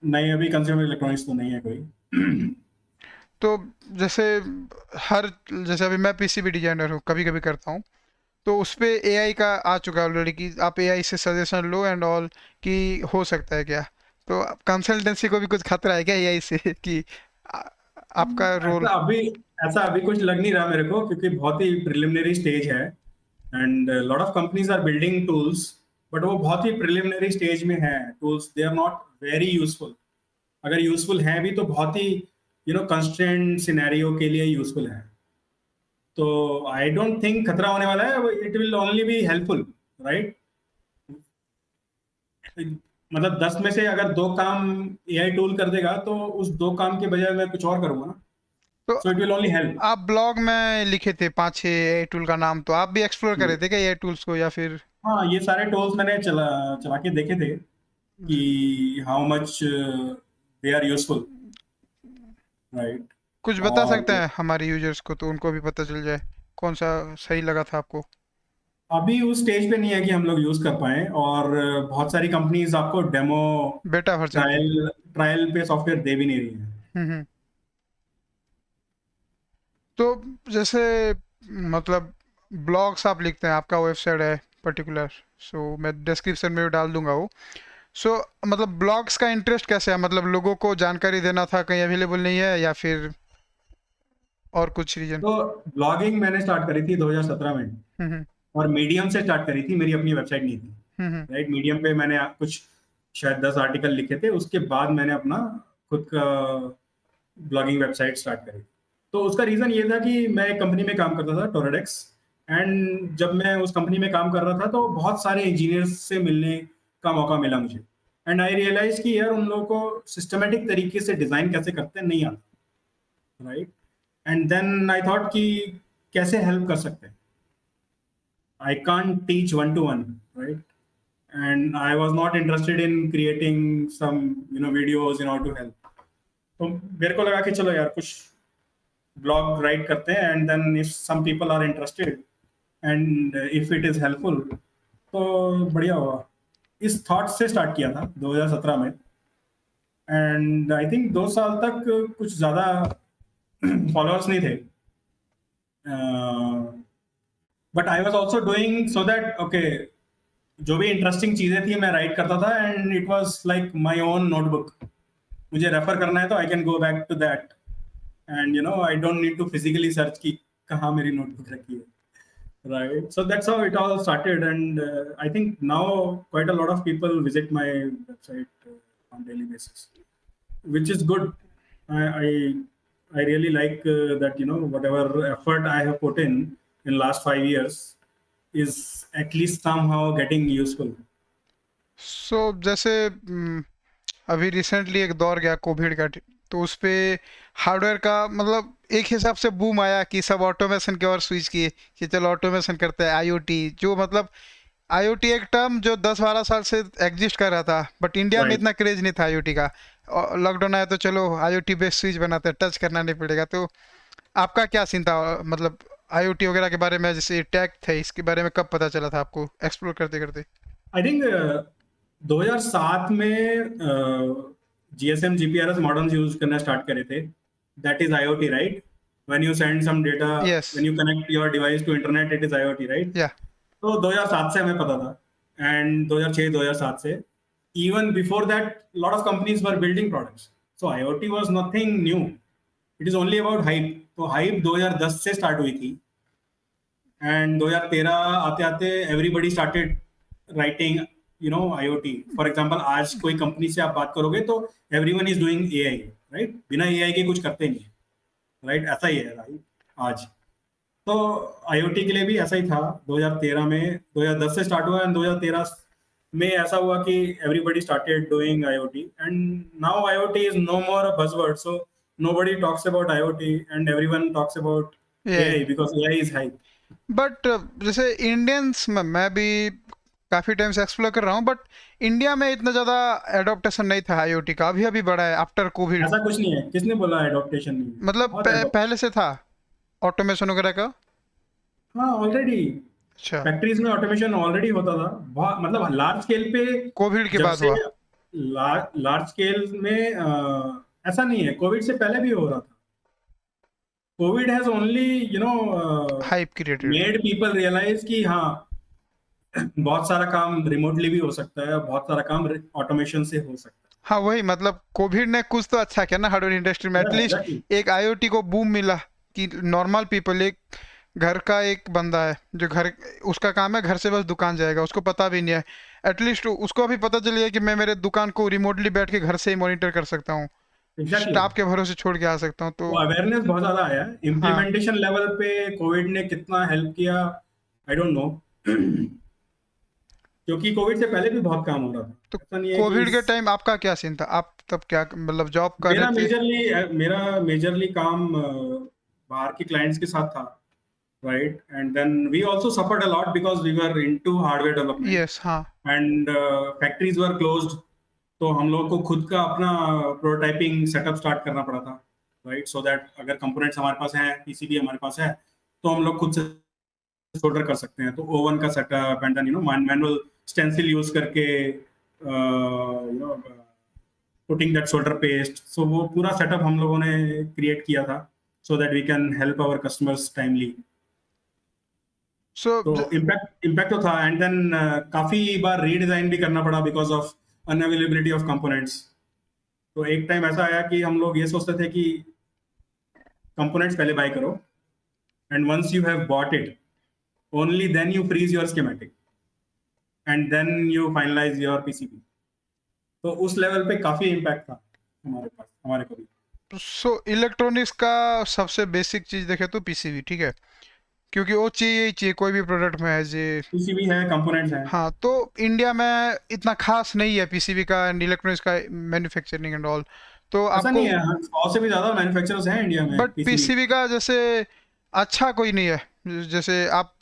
नहीं, अभी कंज्यूमर इलेक्ट्रॉनिक्स तो नहीं है कोई। तो जैसे हर जैसे अभी मैं पीसीबी डिजाइनर हूँ, कभी कभी करता हूँ, तो उस पे एआई का आ चुका है ऑलरेडी कि आप एआई से सजेशन लो एंड ऑल कि हो सकता है क्या? तो कंसल्टेंसी को भी कुछ खतरा है क्या एआई से कि आ, आपका रोल? ऐसा अभी कुछ लग नहीं रहा मेरे को, क्योंकि बहुत ही प्रिलिमिनरी स्टेज है and lot of companies are building tools, but वो बहुत ही प्रिलिमिनरी स्टेज में है tools, they are not very useful. अगर यूजफुल हैं भी तो बहुत ही कंस्ट्रेंट सिनेरियो के लिए यूजफुल है। तो आई डोंट थिंक खतरा होने वाला है, it will only be helpful, right? मतलब 10 में से अगर 2 काम एआई टूल कर देगा तो उस 2 काम के बजाय मैं कुछ और करूंगा ना, तो so it will only help. आप ब्लॉग में लिखे थे 5-6 एआई टूल का नाम, तो आप भी एक्सप्लोर कर रहे थे क्या एआई टूल्स को या फिर? हाँ, ये सारे टूल्स मैंने चला चला के देखे थे कि how much they are useful, right? कुछ बता सकते और हैं हमारे यूजर्स को तो उनको भी पता चल जाए कौन सा सही लगा था आपको? अभी उस स्टेज पे नहीं है कि हम लोग यूज कर पाए, और बहुत सारी कंपनीज आपको डेमो बेटा वर्जन पे? ट्रायल ट्रायल पे सॉफ्टवेयर दे भी नहीं रही है। हम्म। तो जैसे मतलब ब्लॉग्स आप लिखते हैं, आपका वेबसाइट है पर्टिकुलर, सो मैं डिस्क्रिप्शन में भी डाल दूंगा वो। सो मतलब ब्लॉग्स का इंटरेस्ट कैसे है, मतलब लोगों को जानकारी देना था, कहीं अवेलेबल नहीं है या फिर और कुछ रीजन? तो ब्लॉगिंग मैंने स्टार्ट करी थी 2017 में, हम्म। और मीडियम से स्टार्ट करी थी, मेरी अपनी वेबसाइट नहीं थी, हम्म। राइट? मीडियम पे मैंने कुछ शायद 10 आर्टिकल लिखे थे, उसके बाद मैंने अपना खुद का ब्लॉगिंग वेबसाइट स्टार्ट करी। तो उसका रीजन ये था कि मैं एक कंपनी में काम करता था, टोराडेक्स, एंड जब मैं उस कंपनी में काम कर रहा था तो बहुत सारे इंजीनियर्स से मिलने का मौका मिला मुझे, एंड आई रियलाइज कि यार उन लोगों को सिस्टमेटिक तरीके से डिजाइन कैसे करते हैं नहीं आता, right? And then I thought कि कैसे हेल्प कर सकते हैं। I can't teach one to one, right? And I was not interested in creating some videos in order to help. तो मेरे को लगा कि चलो यार कुछ ब्लॉग राइट करते हैं, and then if some people are interested and if it is helpful तो बढ़िया होगा। इस थॉट से स्टार्ट किया था 2017 में, एंड आई थिंक 2 साल तक कुछ ज़्यादा फॉलोअर्स नहीं थे, but I was also doing so that okay, जो भी इंटरेस्टिंग चीजें थी मैं राइट करता था, and it was like my own notebook. मुझे रेफर करना है तो I can go back to that, and I don't need to physically search कि कहाँ मेरी नोटबुक रखी है, right? So that's how it all started, and I think now quite a lot of people visit my website on daily basis, which is good. I really like that whatever effort I have put in last 5 years is at least somehow getting useful. सो जैसे अभी recently एक दौर गया Covid का, तो उस पे hardware का मतलब एक हिसाब से बूम आया कि सब ऑटोमेशन की ओर स्विच किए कि चलो ऑटोमेशन करते हैं, आईओटी जो मतलब आईओटी एक टर्म जो 10-12 साल से एग्जिस्ट कर रहा था, बट इंडिया में Right. इतना क्रेज नहीं था आईओटी का। लॉकडाउन आया तो चलो आईओटी बेस्ड स्विच बनाते हैं, टच करना नहीं पड़ेगा। तो आपका क्या सीन था, मतलब आईओटी वगैरह के बारे में, जैसे टैग थे इसके बारे में कब पता चला था आपको एक्सप्लोर करते करते? I think 2007 में GSM GPRS मॉडेम्स यूज करना स्टार्ट करे थे. That is IoT, right? When you send some data, Yes. when you connect your device to internet, it is IoT, right? या तो 2007 से हमें पता था, एंड 2006-2007 से even before that lot of companies were building products. So IoT was nothing new. It is only about hype. तो hype 2010 से start हुई थी, एंड 2013 आते आते everybody started writing IoT. For example आज कोई कंपनी से आप बात करोगे तो everyone is doing AI, right? बिना AI के कुछ करते नहीं है, right? ऐसा ही है right? आज तो IoT के लिए भी ऐसा ही था. 2013 में 2010 से स्टार्ट हुआ, एंड 2013 में ऐसा हुआ कि everybody started doing IoT, and now IoT is no more a buzzword. So nobody talks about IoT and everyone talks about AI because AI is hype. But जैसे इंडियंस में मैं भी काफी टाइम से एक्सप्लोर कर रहा हूँ, बट इंडिया में इतना ज्यादा एडॉप्टेशन नहीं था आईओटी का, अभी अभी बढ़ा है आफ्टर कोविड। ऐसा कुछ नहीं है, किसने बोला एडॉप्टेशन नहीं है? मतलब बहुत adopt- पहले से था ऑटोमेशन वगैरह का। हाँ, ऑलरेडी अच्छा, फैक्ट्रीज में ऑटोमेशन ऑलरेडी होता था. मतलब लार्ज स्केल पे कोविड के जब बाद से हुआ। लार्ज स्केल में ऐसा नहीं है, कोविड से पहले भी हो रहा था. Covid has only hype created. Made people realise कि हाँ, बहुत सारा काम रिमोटली भी हो सकता है, बहुत सारा काम ऑटोमेशन से हो सकता हाँ वही, मतलब कोविड ने कुछ तो अच्छा किया ना हार्डवेयर इंडस्ट्री में, है. At least Exactly. एक आईओटी को बूम मिला कि नॉर्मल पीपल, एक घर का एक बंदा है जो घर उसका काम है घर से बस दुकान जाएगा, उसको पता भी नहीं है, एटलीस्ट उसको अभी पता चल गया कि मैं मेरे दुकान को रिमोटली बैठ के घर से ही मॉनिटर कर सकता हूँ, Exactly. स्टाफ के भरोसे छोड़ के आ सकता हूँ। तो तो अवेयरनेस बहुत ज्यादा आया. हाँ, इम्प्लीमेंटेशन लेवल पे कोविड ने कितना हेल्प किया, आई डोंट नो. क्योंकि कोविड से पहले भी बहुत काम हो रहा था. तो ऐसा नहीं है कि कोविड के टाइम आपका क्या सीन था, आप तब क्या मतलब जॉब कर मेरा रहे थे? मेजरली काम बाहर के क्लाइंट्स के साथ था, right. And then we also suffered a lot because we were into hardware development, yes, हाँ। And factories were closed. तो हम लोग को खुद का अपना प्रोटोटाइपिंग सेटअप स्टार्ट करना पड़ा था, राइट. सो दैट अगर कंपोनेंट्स हमारे पास हैं, पीसीबी हमारे पास है, तो हम लोग खुद से सोल्डर कर सकते हैं. तो ओवन का setup, and then manual stencil use करके putting that solder paste. So वो पूरा सेटअप हम लोगों ने क्रिएट किया था, so that we can help our customers timely. So तो इम्पैक्ट तो था. एंड देन काफी बार रीडिजाइन भी करना पड़ा because of unavailability of components. तो एक टाइम ऐसा आया कि हम लोग ये सोचते थे कि कंपोनेंट्स पहले बाय करो, and once you have bought it, only then you freeze your schematic, and then you finalise your PCB. तो उस लेवल पे काफी इम्पैक्ट था हमारे को भी. सो इलेक्ट्रॉनिक्स का सबसे बेसिक चीज देखे तो पीसीबी, ठीक है, क्योंकि वो चाहिए ही चाहिए कोई भी प्रोडक्ट में है जे। पीसीबी है, कंपोनेंट्स हैं. हाँ, तो इंडिया में इतना खास नहीं है पीसीबी का एंड इलेक्ट्रॉनिक्स का मैन्युफैक्चरिंग एंड ऑल, तो ऐसा आपको नहीं है, 100 से भी ज्यादा मैन्युफैक्चरर्स हैं इंडिया में बट पीसीबी. पीसीबी का जैसे अच्छा कोई नहीं है, जैसे आप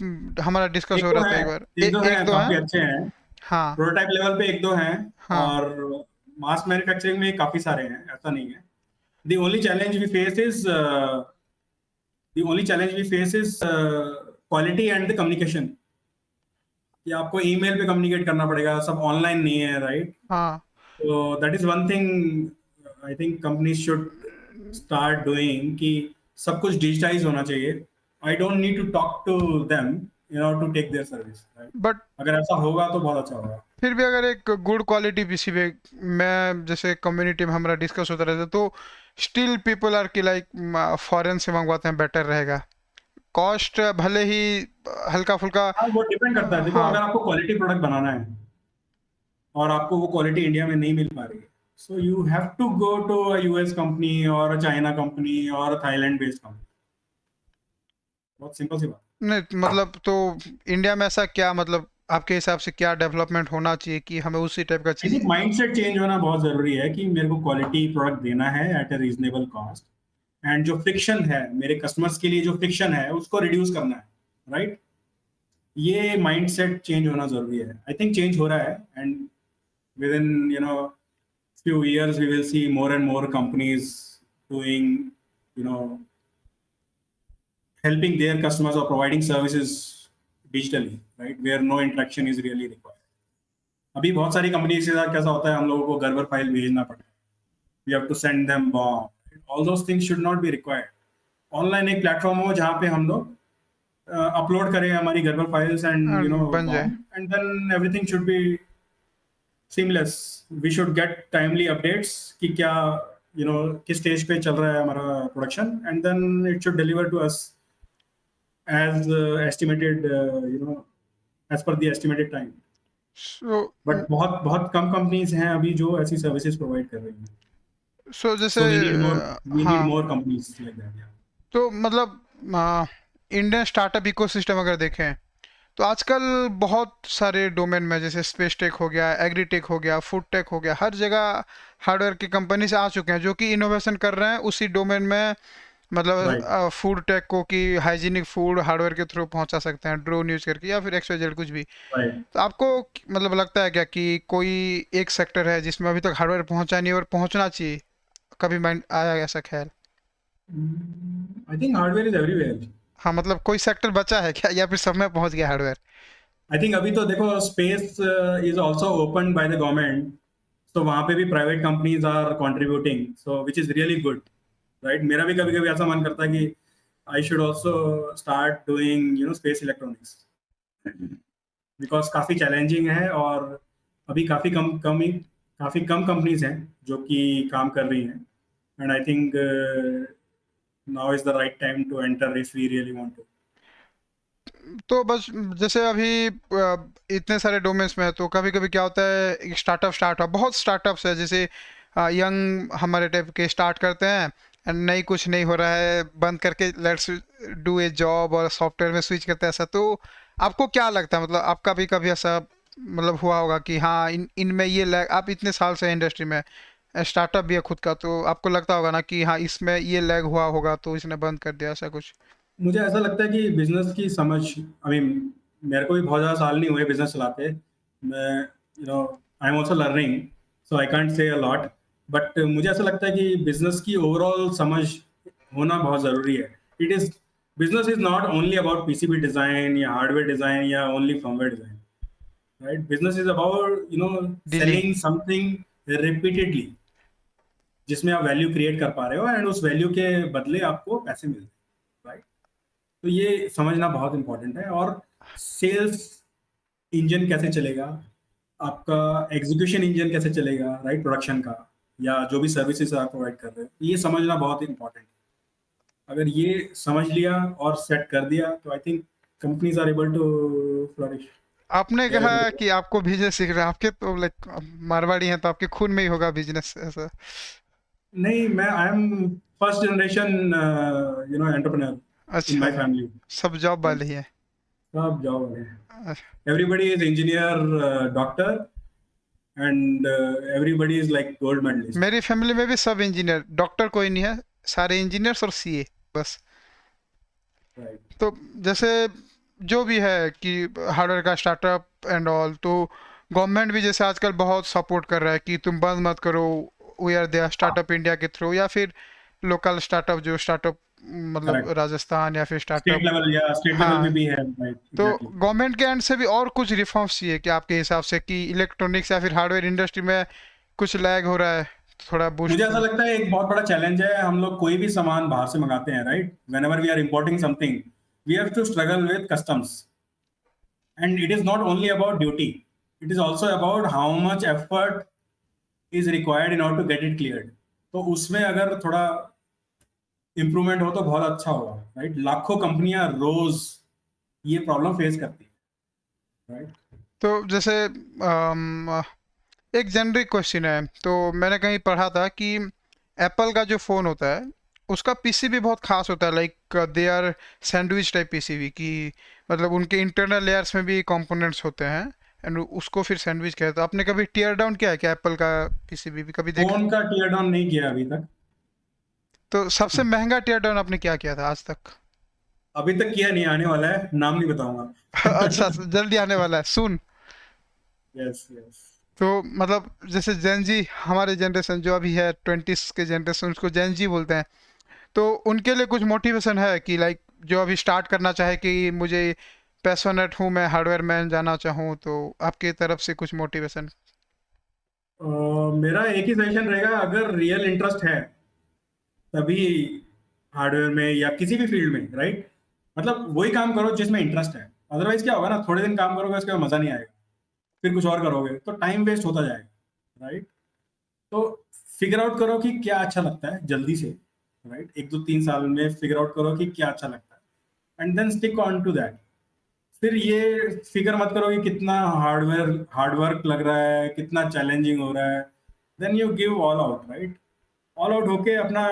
हमारा डिस्कस हो एक दो रहा था हैं, एक बार, एक दो हैं, एक दो काफी हैं। अच्छे हैं. हाँ प्रोटोटाइप लेवल पे एक दो हैं, हाँ। और मास मैन्युफैक्चरिंग में काफी सारे हैं, ऐसा नहीं है. The only challenge we face is quality and the communication. कि आपको ईमेल पे कम्युनिकेट करना पड़ेगा, सब ऑनलाइन नहीं है, राइट. हाँ तो that is one thing I think companies should start doing, कि सब कुछ डिजिटाइज होना चाहिए. I don't need to talk to them in order to take their service, right. But अगर ऐसा होगा तो बहुत अच्छा होगा. फिर भी अगर एक गुड क्वालिटी पीसीबी, मैं जैसे कम्युनिटी में हमारा डिस्कस होता रहता है, तो स्टिल पीपल आर की लाइक फॉरेन से मंगवाते हैं, बेटर रहेगा. कॉस्ट भले ही हल्का फुल्का। हाँ, वो डिपेंड करता है. देखो, हाँ अगर आपको क्वालिटी प्रोडक्ट बनाना है और आपको वो क्वालिटी इंडिया में नहीं मिल पा रही है, so you have to go to a US company और अ चाइना कंपनी और अ थाईलैंड बेस्ड कंपनी. बहुत सिंपल सी बात. नहीं मतलब तो इंडिया में ऐसा क्या मतलब आपके हिसाब से क्या डेवलपमेंट होना चाहिए कि हमें उसी टाइप का आई थिंक चाहिए? माइंडसेट चेंज होना बहुत जरूरी है कि मेरे को क्वालिटी प्रोडक्ट देना है at a reasonable cost, and जो फ्रिक्शन है मेरे कस्टमर्स के लिए, जो फ्रिक्शन है उसको रिड्यूस करना है, राइट? ये माइंडसेट चेंज होना जरूरी है। आई थिंक चेंज हो रहा है, and with in few years we will see more and more companies doing, you know helping their customers or providing services digitally, right, where no interaction is really required. अभी बहुत सारी companies के साथ कैसा होता है, हम लोगों को घर पर फाइल भेजना पड़ता है, we have to send them BOM, all those things should not be required. Online एक प्लेटफॉर्म हो जहाँ पे हम लोग अपलोड करें हमारी घर पर फाइल्स एंड बन जाए। BOM, and then everything should be seamless. We should get timely updates कि क्या किस स्टेज पे चल रहा है हमारा production, and then it should deliver to us as estimated, as per the estimated time. So but बहुत बहुत कम कंपनीज हैं अभी जो ऐसी सर्विसेज प्रोवाइड कर रही हैं। जैसे सो वी नीड हाँ, मोर कंपनीज लाइक दैट। तो मतलब इंडियन स्टार्टअप इकोसिस्टम अगर देखें तो आजकल बहुत सारे डोमेन में जैसे स्पेस टेक हो गया, एग्री टेक हो गया, फूड टेक हो गया, हर जगह हार्डवेयर की कंपनीज आ चुके हैं जो कि इनोवेशन कर रहे हैं उसी डोमेन में। राइट। मतलब फूड टेक को कि हाइजीनिक फूड हार्डवेयर के थ्रू पहुंचा सकते हैं ड्रोन यूज करके या फिर एक्सवाइजेड कुछ भी। राइट। तो आपको मतलब लगता है क्या कि कोई एक सेक्टर है जिसमें अभी तक हार्डवेयर पहुंचा नहीं और पहुंचना चाहिए? कभी माइंड आया ऐसा ख्याल? I think hardware is everywhere. हाँ मतलब कोई सेक्टर बचा है क्या या फिर सब में पहुंच गया हार्डवेयर? आई थिंक अभी तो देखो space is also open by the government, तो वहाँ पे भी private companies are contributing, so which is really good, right? मेरा भी कभी कभी ऐसा मन करता है कि I should also start doing space electronics, because काफ़ी चैलेंजिंग है, और अभी काफ़ी कम कंपनीज हैं जो कि काम कर रही हैं, and I think now is the right time to enter if we really want to. तो बस जैसे अभी इतने सारे डोमेन्स में है, तो कभी कभी क्या होता है एक स्टार्टअप स्टार्ट हुआ, बहुत स्टार्टअप्स है जैसे यंग हमारे टाइप के स्टार्ट करते हैं and नहीं कुछ नहीं हो रहा है बंद करके लेट्स डू ए जॉब और सॉफ्टवेयर में स्विच करते हैं ऐसा। तो आपको क्या लगता है मतलब आपका भी कभी ऐसा मतलब हुआ होगा कि हाँ इनमें ये लैग, आप इतने साल से इंडस्ट्री में स्टार्टअप भी है खुद का, तो आपको लगता होगा ना कि हाँ इसमें ये लैग हुआ होगा तो इसने बंद कर दिया ऐसा कुछ? मुझे ऐसा लगता है कि बिजनेस की समझ, आई मीन मेरे को भी बहुत ज़्यादा साल नहीं हुए बिजनेस चलाते, मैं I am also learning, so I can't say a lot, but मुझे ऐसा लगता है कि बिजनेस की ओवरऑल समझ होना बहुत ज़रूरी है। It is business is not only about PCB design या हार्डवेयर डिज़ाइन या only firmware design, right? Business is about dealing. Selling something repeatedly, जिसमें आप वैल्यू क्रिएट कर पा रहे हो, एंड उस वैल्यू के बदले आपको पैसे मिलते हैं, राइट? तो ये समझना बहुत इंपॉर्टेंट है। और सेल्स इंजन कैसे चलेगा, आपका एग्जीक्यूशन इंजन कैसे चलेगा, राइट, प्रोडक्शन का, या जो भी सर्विसेज आप प्रोवाइड कर रहे हो, ये समझना बहुत इंपॉर्टेंट है। अगर ये समझ लिया और सेट कर दिया तो I think companies are able to flourish. आपने कहा कि आपको बिजनेस सीख रहे हैं, आपके तो लाइक मारवाड़ी हैं तो आपके खून में ही होगा बिजनेस ऐसा? नहीं, मैं I am first generation entrepreneur इन अच्छा, माय फैमिली। सब जॉब वाले ही हैं। सब जॉब वाले हैं, everybody is engineer, doctor, and everybody is like gold medalist. मेरी फैमिली में भी सब इंजीनियर, डॉक्टर कोई नहीं है, सारे इंजीनियर्स और सीए बस। Right. तो जैसे जो भी है कि हार्डवेयर का स्टार्टअप एंड ऑल, तो गवर्नमेंट भी जैसे आजकल बहुत सपोर्ट कर रहा है कि तुम बंद मत करो, we are there Startup India के थ्रू, या फिर लोकल स्टार्टअप जो स्टार्टअप मतलब Correct. राजस्थान या फिर State स्टार्टअप। level, या स्टेट लेवल पे हाँ, भी है, right, तो exactly. गवर्नमेंट के एंड से भी और कुछ रिफॉर्म्स चाहिए कि आपके हिसाब से कि इलेक्ट्रॉनिक्स या फिर हार्डवेयर इंडस्ट्री में कुछ लैग हो रहा है, थोड़ा मुझे बूस्ट। ऐसा लगता है एक बहुत बड़ा चैलेंज है, हम लोग कोई भी सामान बाहर से मंगाते हैं, right, whenever we are importing something we have to struggle with customs, and it is not only about duty, it is also about how much effort is required in order to get it cleared. तो उसमें अगर थोड़ा improvement हो तो बहुत अच्छा होगा, right? लाखों कंपनियां रोज ये प्रॉब्लम फेस करती है, राइट? तो जैसे एक जेनरिक क्वेश्चन है, तो मैंने कहीं पढ़ा था कि एप्पल का जो फ़ोन होता है उसका पीसीबी बहुत खास होता है, like they are sandwich type PCB, कि मतलब उनके इंटरनल लेयर्स में भी कंपोनेंट्स होते हैं एंड उसको फिर सैंडविच कहते हैं। तो आपने कभी टीयर डाउन किया है क्या एप्पल का पीसीबी भी कभी देखा? फोन का टीयर डाउन नहीं किया अभी तक। तो सबसे महंगा टीयर डाउन आपने क्या किया था आज तक? अभी तक किया नहीं, आने वाला है, नाम नहीं अच्छा, बताऊंगा। जल्दी आने वाला है, सुन। Yes yes. तो मतलब जैसे जेन जी, हमारे जनरेशन जो अभी है 20s के जनरेशन, उसको जेन जी बोलते हैं। तो उनके लिए कुछ मोटिवेशन है कि लाइक जो अभी स्टार्ट करना चाहे कि मुझे पैशनेट हूँ, मैं हार्डवेयर मैन जाना चाहूँ, तो आपकी तरफ से कुछ मोटिवेशन? मेरा एक ही सजेशन रहेगा, अगर रियल इंटरेस्ट है तभी हार्डवेयर में या किसी भी फील्ड में, राइट, मतलब वही काम करो जिसमें इंटरेस्ट है। अदरवाइज क्या होगा ना, थोड़े दिन काम करोगे उसके बाद मजा नहीं आएगा, फिर कुछ और करोगे तो टाइम वेस्ट होता जाएगा, राइट। तो फिगर आउट करो कि क्या अच्छा लगता है जल्दी से, राइट, 1 2 3 साल में फिगर आउट करो कि क्या अच्छा लगता है and then stick on to that. फिर ये फिगर मत करो कि कितना हार्डवर्क लग रहा है, कितना चैलेंजिंग हो रहा है। Then you give all out, right. All out होके अपना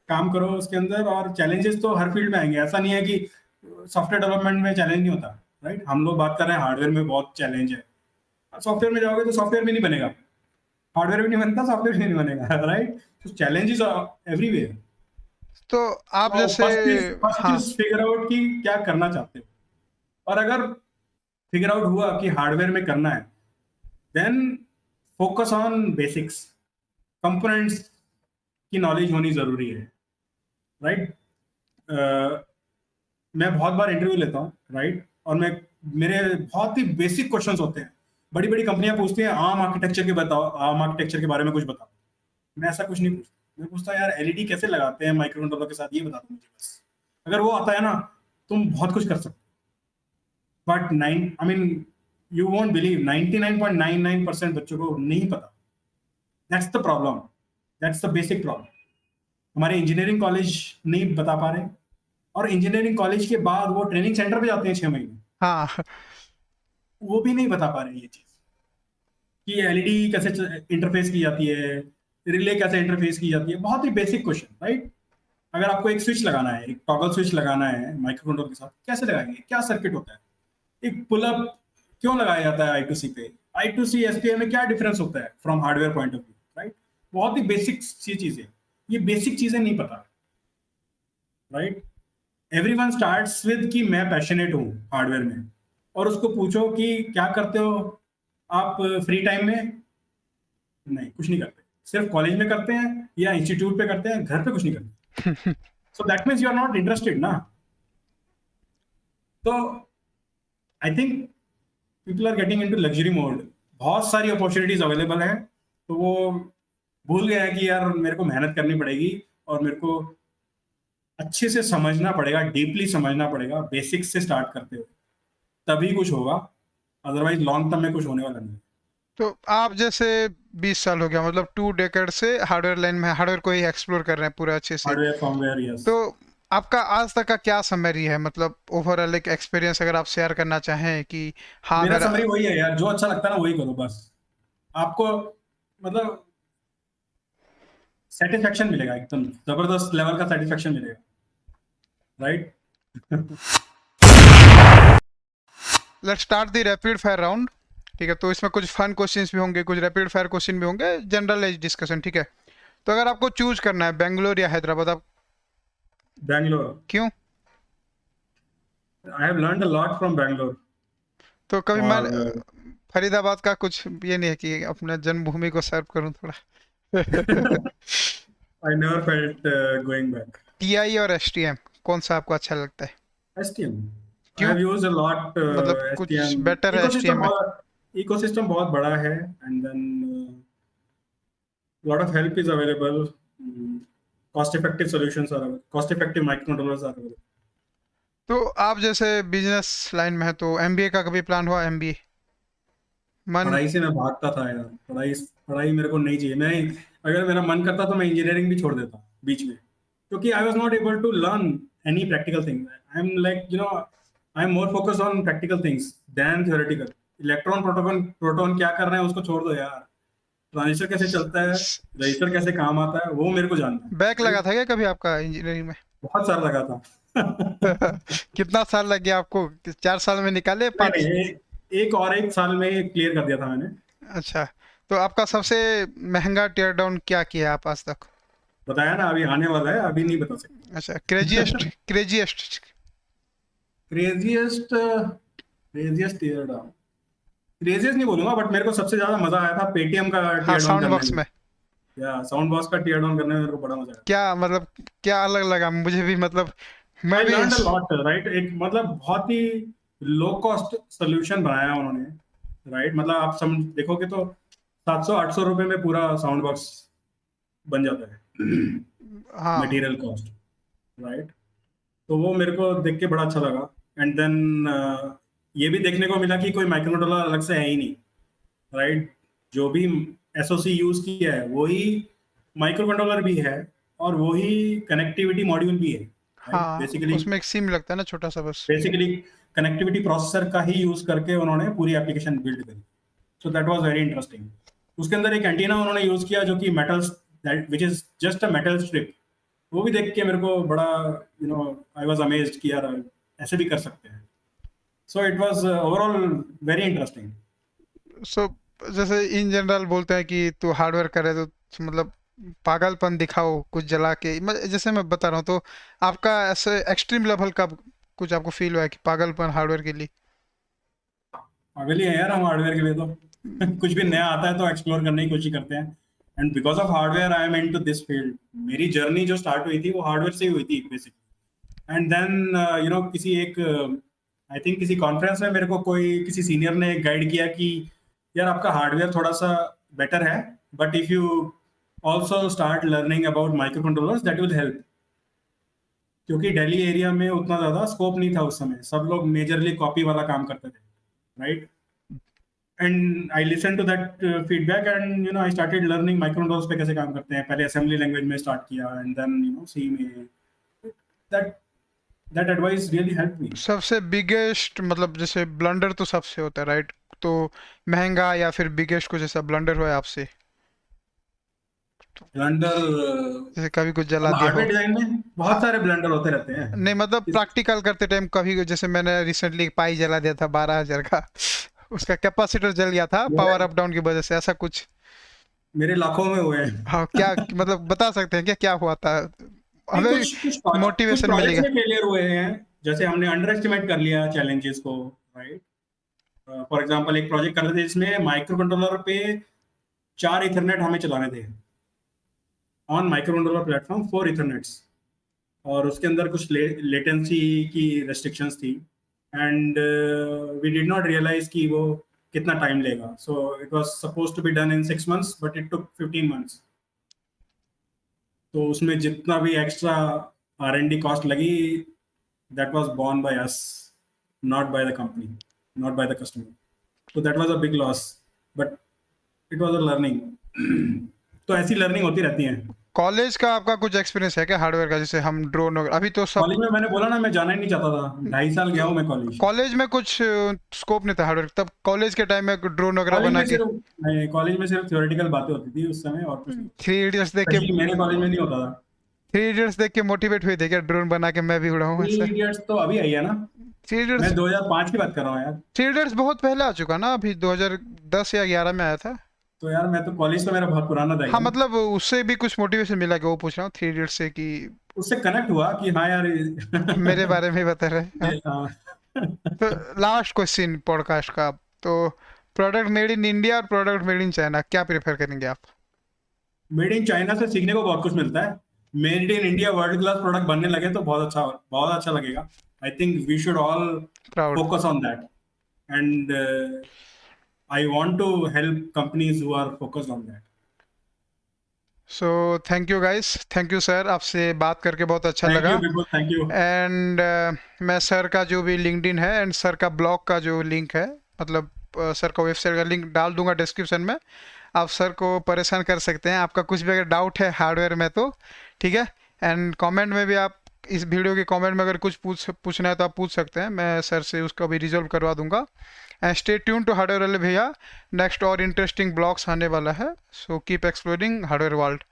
काम करो उसके अंदर। और चैलेंजेस तो हर फील्ड में आएंगे, ऐसा नहीं है कि सॉफ्टवेयर डेवलपमेंट में चैलेंज नहीं होता, राइट। हम लोग बात कर रहे हैं हार्डवेयर में बहुत चैलेंज है, सॉफ्टवेयर में जाओगे तो सॉफ्टवेयर भी नहीं बनेगा, हार्डवेयर भी नहीं बनता, सॉफ्टवेयर भी नहीं बनेगा, राइट। तो चैलेंजेस एवरीवेयर। तो आप तो जैसे, फर्स्ट हाँ, चीज फिगर आउट कि क्या करना चाहते हो। और अगर फिगर आउट हुआ कि हार्डवेयर में करना है, then focus on basics, components की नॉलेज होनी जरूरी है, राइट। मैं बहुत बार इंटरव्यू लेता हूँ, राइट, और मैं मेरे बहुत ही बेसिक क्वेश्चंस होते हैं। बड़ी बड़ी कंपनियां पूछती हैं आर्म आर्किटेक्चर के बताओ, आर्म आर्किटेक्चर के बारे में कुछ बताओ। मैं ऐसा कुछ नहीं पूछता, मैं पूछता यार एलईडी कैसे लगाते हैं माइक्रो कंट्रोलर के साथ, ये बता दो मुझे बस। अगर वो आता है ना, तुम बहुत कुछ कर सकते हो। But nine I mean you won't believe, 99.99% बच्चों को नहीं पता। That's the problem, that's the basic problem. हमारे इंजीनियरिंग कॉलेज नहीं बता पा रहे, और इंजीनियरिंग कॉलेज के बाद वो ट्रेनिंग सेंटर पे जाते हैं 6 महीने, हाँ। वो भी नहीं बता पा रहे ये चीज कि एलईडी कैसे इंटरफेस की जाती है, रिले कैसे इंटरफेस की जाती है। बहुत ही बेसिक क्वेश्चन, राइट। अगर आपको एक स्विच लगाना है, एक टॉगल स्विच लगाना है माइक्रो कंट्रोलर के साथ, कैसे लगाएंगे, क्या सर्किट होता है, एक पुल अप क्यों लगाया जाता है I2C पे, I2C SPI में क्या डिफरेंस होता है from hardware point of view, right. बहुत ही बेसिक सी चीजें, ये बेसिक चीजें नहीं पता, राइट। एवरीवन स्टार्ट्स विद कि मैं पैशनेट हूँ हार्डवेयर में, और उसको पूछो कि क्या करते हो आप फ्री टाइम में, नहीं कुछ नहीं करते, सिर्फ कॉलेज में करते हैं या इंस्टीट्यूट पे करते हैं, घर पे कुछ नहीं करते। So that means you are not interested ना। तो I think people are getting into luxury mode, बहुत सारी अपॉर्चुनिटीज अवेलेबल है, तो वो भूल गया है कि यार मेरे को मेहनत करनी पड़ेगी, और मेरे को अच्छे से समझना पड़ेगा, डीपली समझना पड़ेगा, बेसिक्स से स्टार्ट करते हुए, तभी कुछ होगा। अदरवाइज लॉन्ग टर्म में कुछ होने वाला नहीं है। तो आप जैसे 20 साल हो गया, मतलब 2 डेकेड से हार्डवेयर लाइन में, हार्डवेयर को ही एक्सप्लोर कर रहे हैं पूरा अच्छे से। Hardware firmware, yes. तो आपका आज तक का क्या समरी है, मतलब ओवरऑल एक एक्सपीरियंस अगर आप शेयर करना चाहें कि हाँ मेरा मेरा। समरी वही है यार, जो अच्छा लगता है ना वही करो बस। आपको मतलब सेटिस्फेक्शन मिलेगा, एकदम जबरदस्त लेवल का सेटिस्फेक्शन मिलेगा, right. Let's start the rapid fire round. ठीक है, तो इसमें कुछ फन क्वेश्चंस भी होंगे, कुछ रैपिड फायर क्वेश्चन भी होंगे, जनरल एज डिस्कशन, ठीक है। तो अगर आपको चूज करना है बेंगलोर या हैदराबाद, आप बैंगलोर। क्यों? आई have learned a lot from Bangalore. तो कभी मैं और फरीदाबाद का कुछ ये नहीं है कि अपने जन्मभूमि को सर्व करूं थोड़ा? I never felt going back. TI और एसटीएम, कौन सा आपको अच्छा लगता है? एसटीएम, आई क्यों? हैव यूज्ड अ लॉट मतलब कुछ एसटीएम। बेटर है इकोसिस्टम एसटीएम में? बहुत इकोसिस्टम बहुत बड़ा है, and then lot of help is available. Cost effective solutions are available. Cost effective microcontrollers are available. तो आप जैसे बिजनेस लाइन में है, तो एमबीए का कभी प्लान हुआ? एमबीए मन? पढ़ाई से मैं भागता था यार, पढ़ाई पढ़ाई मेरे को नहीं चाहिए। मैं अगर मेरा मन करता तो मैं इंजीनियरिंग भी छोड़ देता बीच में, क्योंकि I was not able to learn any practical thing. I am like I am more focused on practical things than theoretical. Electron proton proton क्या कर रहे हैं उसको छोड़ दो यार, ट्रांजिस्टर कैसे चलता है, रजिस्टर कैसे काम आता है, वो मेरे को जानना है। बैक लगा था क्या कभी आपका इंजीनियरिंग में? बहुत सारा लगा था। कितना साल लग गया आपको? 4 साल में निकाले, नहीं 5? नहीं, एक और एक साल में क्लियर कर दिया था मैंने। अच्छा, तो आपका सबसे महंगा टीयर डाउन क्या किया है आप आज तक? बताया ना, अभी आने वाला है, अभी नहीं बता सकते। अच्छा, craziest craziest craziest craziest tear down, craziest नहीं बोलूंगा, बट मेरे को सबसे ज्यादा मजा आया था पेटीएम का हाँ, टीयर डाउन साउंड करने बॉक्स में। में या साउंड बॉक्स का टीयर डाउन करने में मेरे को बड़ा मजा आया। क्या मतलब, क्या अलग लगा मुझे भी, मतलब मैं आई भी लर्न अ लॉट, राइट। एक मतलब बहुत ही लो कॉस्ट सोल्यूशन बनाया उन्होंने, राइट। मतलब आप समझ देखोगे तो 700-800 रुपए में पूरा साउंड बॉक्स बन जाता है, हाँ। Material cost, right. तो वो मेरे को देख के बड़ा अच्छा लगा। एंड देन ये भी देखने को मिला कि कोई माइक्रो कंट्रोलर अलग से है ही नहीं, राइट। जो भी एसओसी यूज किया है वही माइक्रो कंट्रोलर भी है, और वही कनेक्टिविटी मॉड्यूल भी है, राइट। हाँ, बेसिकली उसमें एक सिम लगता है ना, छोटा सा बस। बेसिकली कनेक्टिविटी प्रोसेसर का ही यूज करके उन्होंने पूरी एप्लीकेशन बिल्ड करी। So that was very interesting. उसके अंदर एक एंटीना उन्होंने यूज किया जो कि metal, which is just a metal strip. वो भी देख के मेरे को बड़ा आई वाज अमेज्ड कि यार ऐसे भी कर सकते हैं। So it was overall very interesting. So जैसे इन जनरल बोलते हैं कि तू हार्डवेयर करे तो मतलब पागलपन दिखाओ कुछ जला के, जैसे मैं बता रहा हूँ, तो आपका ऐसे एक्सट्रीम लेवल का कुछ आपको फील हुआ है कि पागलपन हार्डवेयर के लिए? पागल ही है यार हम हार्डवेयर के लिए तो। कुछ भी नया आता है तो एक्सप्लोर करने की कोशिश करते हैं। And because of hardware I am into this field. मेरी जर्नी जो स्टार्ट हुई थी वो हार्डवेयर से ही हुई थी बेसिकली। एंड देन किसी एक आई थिंक किसी कॉन्फ्रेंस में मेरे को कोई किसी सीनियर ने गाइड किया कि यार आपका हार्डवेयर थोड़ा सा बेटर है, but if you also start learning about micro controllers that will help. क्योंकि दिल्ली एरिया में उतना ज्यादा स्कोप नहीं था उस समय, सब लोग मेजरली कॉपी वाला काम करते थे, right. And I listen to that feedback and I started learning microcontrollers पे कैसे काम करते हैं। पहले असेंबली लैंग्वेज में स्टार्ट किया एंड देन सी में। That that advice really help me. सबसे बिगेस्ट मतलब जैसे ब्लंडर तो सबसे होता है, राइट? तो महंगा या फिर बिगेस्ट कुछ ऐसा ब्लंडर हुआ है आपसे, ब्लंडर जैसे कभी कुछ जला मतलब दिया हो? हार्डवेयर डिजाइन में बहुत हाँ, सारे ब्लंडर होते रहते हैं। नहीं मतलब प्रैक्टिकल करते टाइम कभी, जैसे मैंने रिसेंटली पाई जला दिया था 12,000 का, उसका कैपेसिटर जल गया था पावर अप डाउन की वजह से, ऐसा कुछ? मेरे लाखों में हुए हैं। हाँ, क्या मतलब बता सकते हैं क्या क्या हुआ था? नहीं, हमें कुछ कुछ कुछ मोटिवेशन प्रोजेक्ट्स मिलेगा। में फेलियर हुए हैं, जैसे हमने अंडर एस्टिमेट कर लिया चैलेंजेस को, राइट। फॉर एग्जांपल एक प्रोजेक्ट कर रहे थे जिसमें माइक्रो कंट्रोलर पे 4 इथरनेट हमें चलाने थे on microcontroller platform, 4 Ethernets. और उसके अंदर कुछ लेटेंसी की रेस्ट्रिक्शंस थी। And we did not realise कि वो कितना टाइम लेगा। So it was suppose to be done in 6 months but it took 15 months. तो उसमें जितना भी एक्स्ट्रा R&D कॉस्ट लगी, that was borne by us, not by the company, not by the customer. So that was a big loss, but it was a learning. तो ऐसी learning होती रहती है। कॉलेज का आपका कुछ एक्सपीरियंस है क्या हार्डवेयर का? जैसे हम ड्रोन वगैरह अभी तो सब, कॉलेज में मैंने बोला ना, मैं जाना ही नहीं चाहता था। 2.5 साल गया हूँ मैं कॉलेज। कॉलेज में कुछ स्कोप नहीं था हार्डवेयर तब कॉलेज के टाइम में ड्रोन वगैरह कॉलेज बना में के? सिर्फ नहीं, कॉलेज में सिर्फ थ्योरेटिकल बातें होती थी उस समय, और कुछ नहीं। 3 इडियट्स देख के, स्पेशली मेरे कॉलेज में नहीं होता था। 3 इडियट्स देख के मोटिवेट हुए थे क्या ड्रोन बना के मैं भी उड़ाऊं थ्री ऐसे? इडियट्स तो अभी आई है ना। 3 इडियट्स, मैं 2005 की बात कर रहा हूँ यार। 3 इडियट्स बहुत पहले आ चुका ना, अभी 2010 या 11 में आया था। तो यार मैं तो कॉलेज तो मेरा बहुत पुराना था हाँ ही। मतलब उससे भी कुछ मोटिवेशन मिला कि वो पूछ रहा हूँ 3 इडियट्स से कि उससे कनेक्ट हुआ कि हाँ यार मेरे बारे में ही बता रहे हैं। हाँ। तो लास्ट क्वेश्चन पॉडकास्ट का, तो प्रोडक्ट मेड इन इंडिया और प्रोडक्ट मेड इन चाइना क्या प्रेफर करेंगे आप? मेड इन चाइना से सीखने को बहुत कुछ मिलता है। Made in India world class product बनने लगे तो बहुत अच्छा लगेगा। I think we should all proud. Focus on that. And I want to help companies who are focused on that. So thank you guys, thank you sir, आपसे बात करके बहुत अच्छा थैंक लगा। You Vipul, thank you. And मैं sir का जो भी लिंक्डइन है एंड सर का ब्लॉग का जो लिंक है, मतलब सर का वेबसाइट का लिंक डाल दूंगा डिस्क्रिप्शन में। आप सर को परेशान कर सकते हैं, आपका कुछ भी अगर डाउट है हार्डवेयर में तो ठीक है। एंड कमेंट में भी आप इस वीडियो के कमेंट में अगर कुछ पूछना है तो आप पूछ सकते हैं, मैं सर से उसका भी रिजॉल्व करवा दूंगा। And stay tune to hardware वाले भैया, नेक्स्ट और इंटरेस्टिंग ब्लॉग्स आने वाला है। So keep exploring hardware world.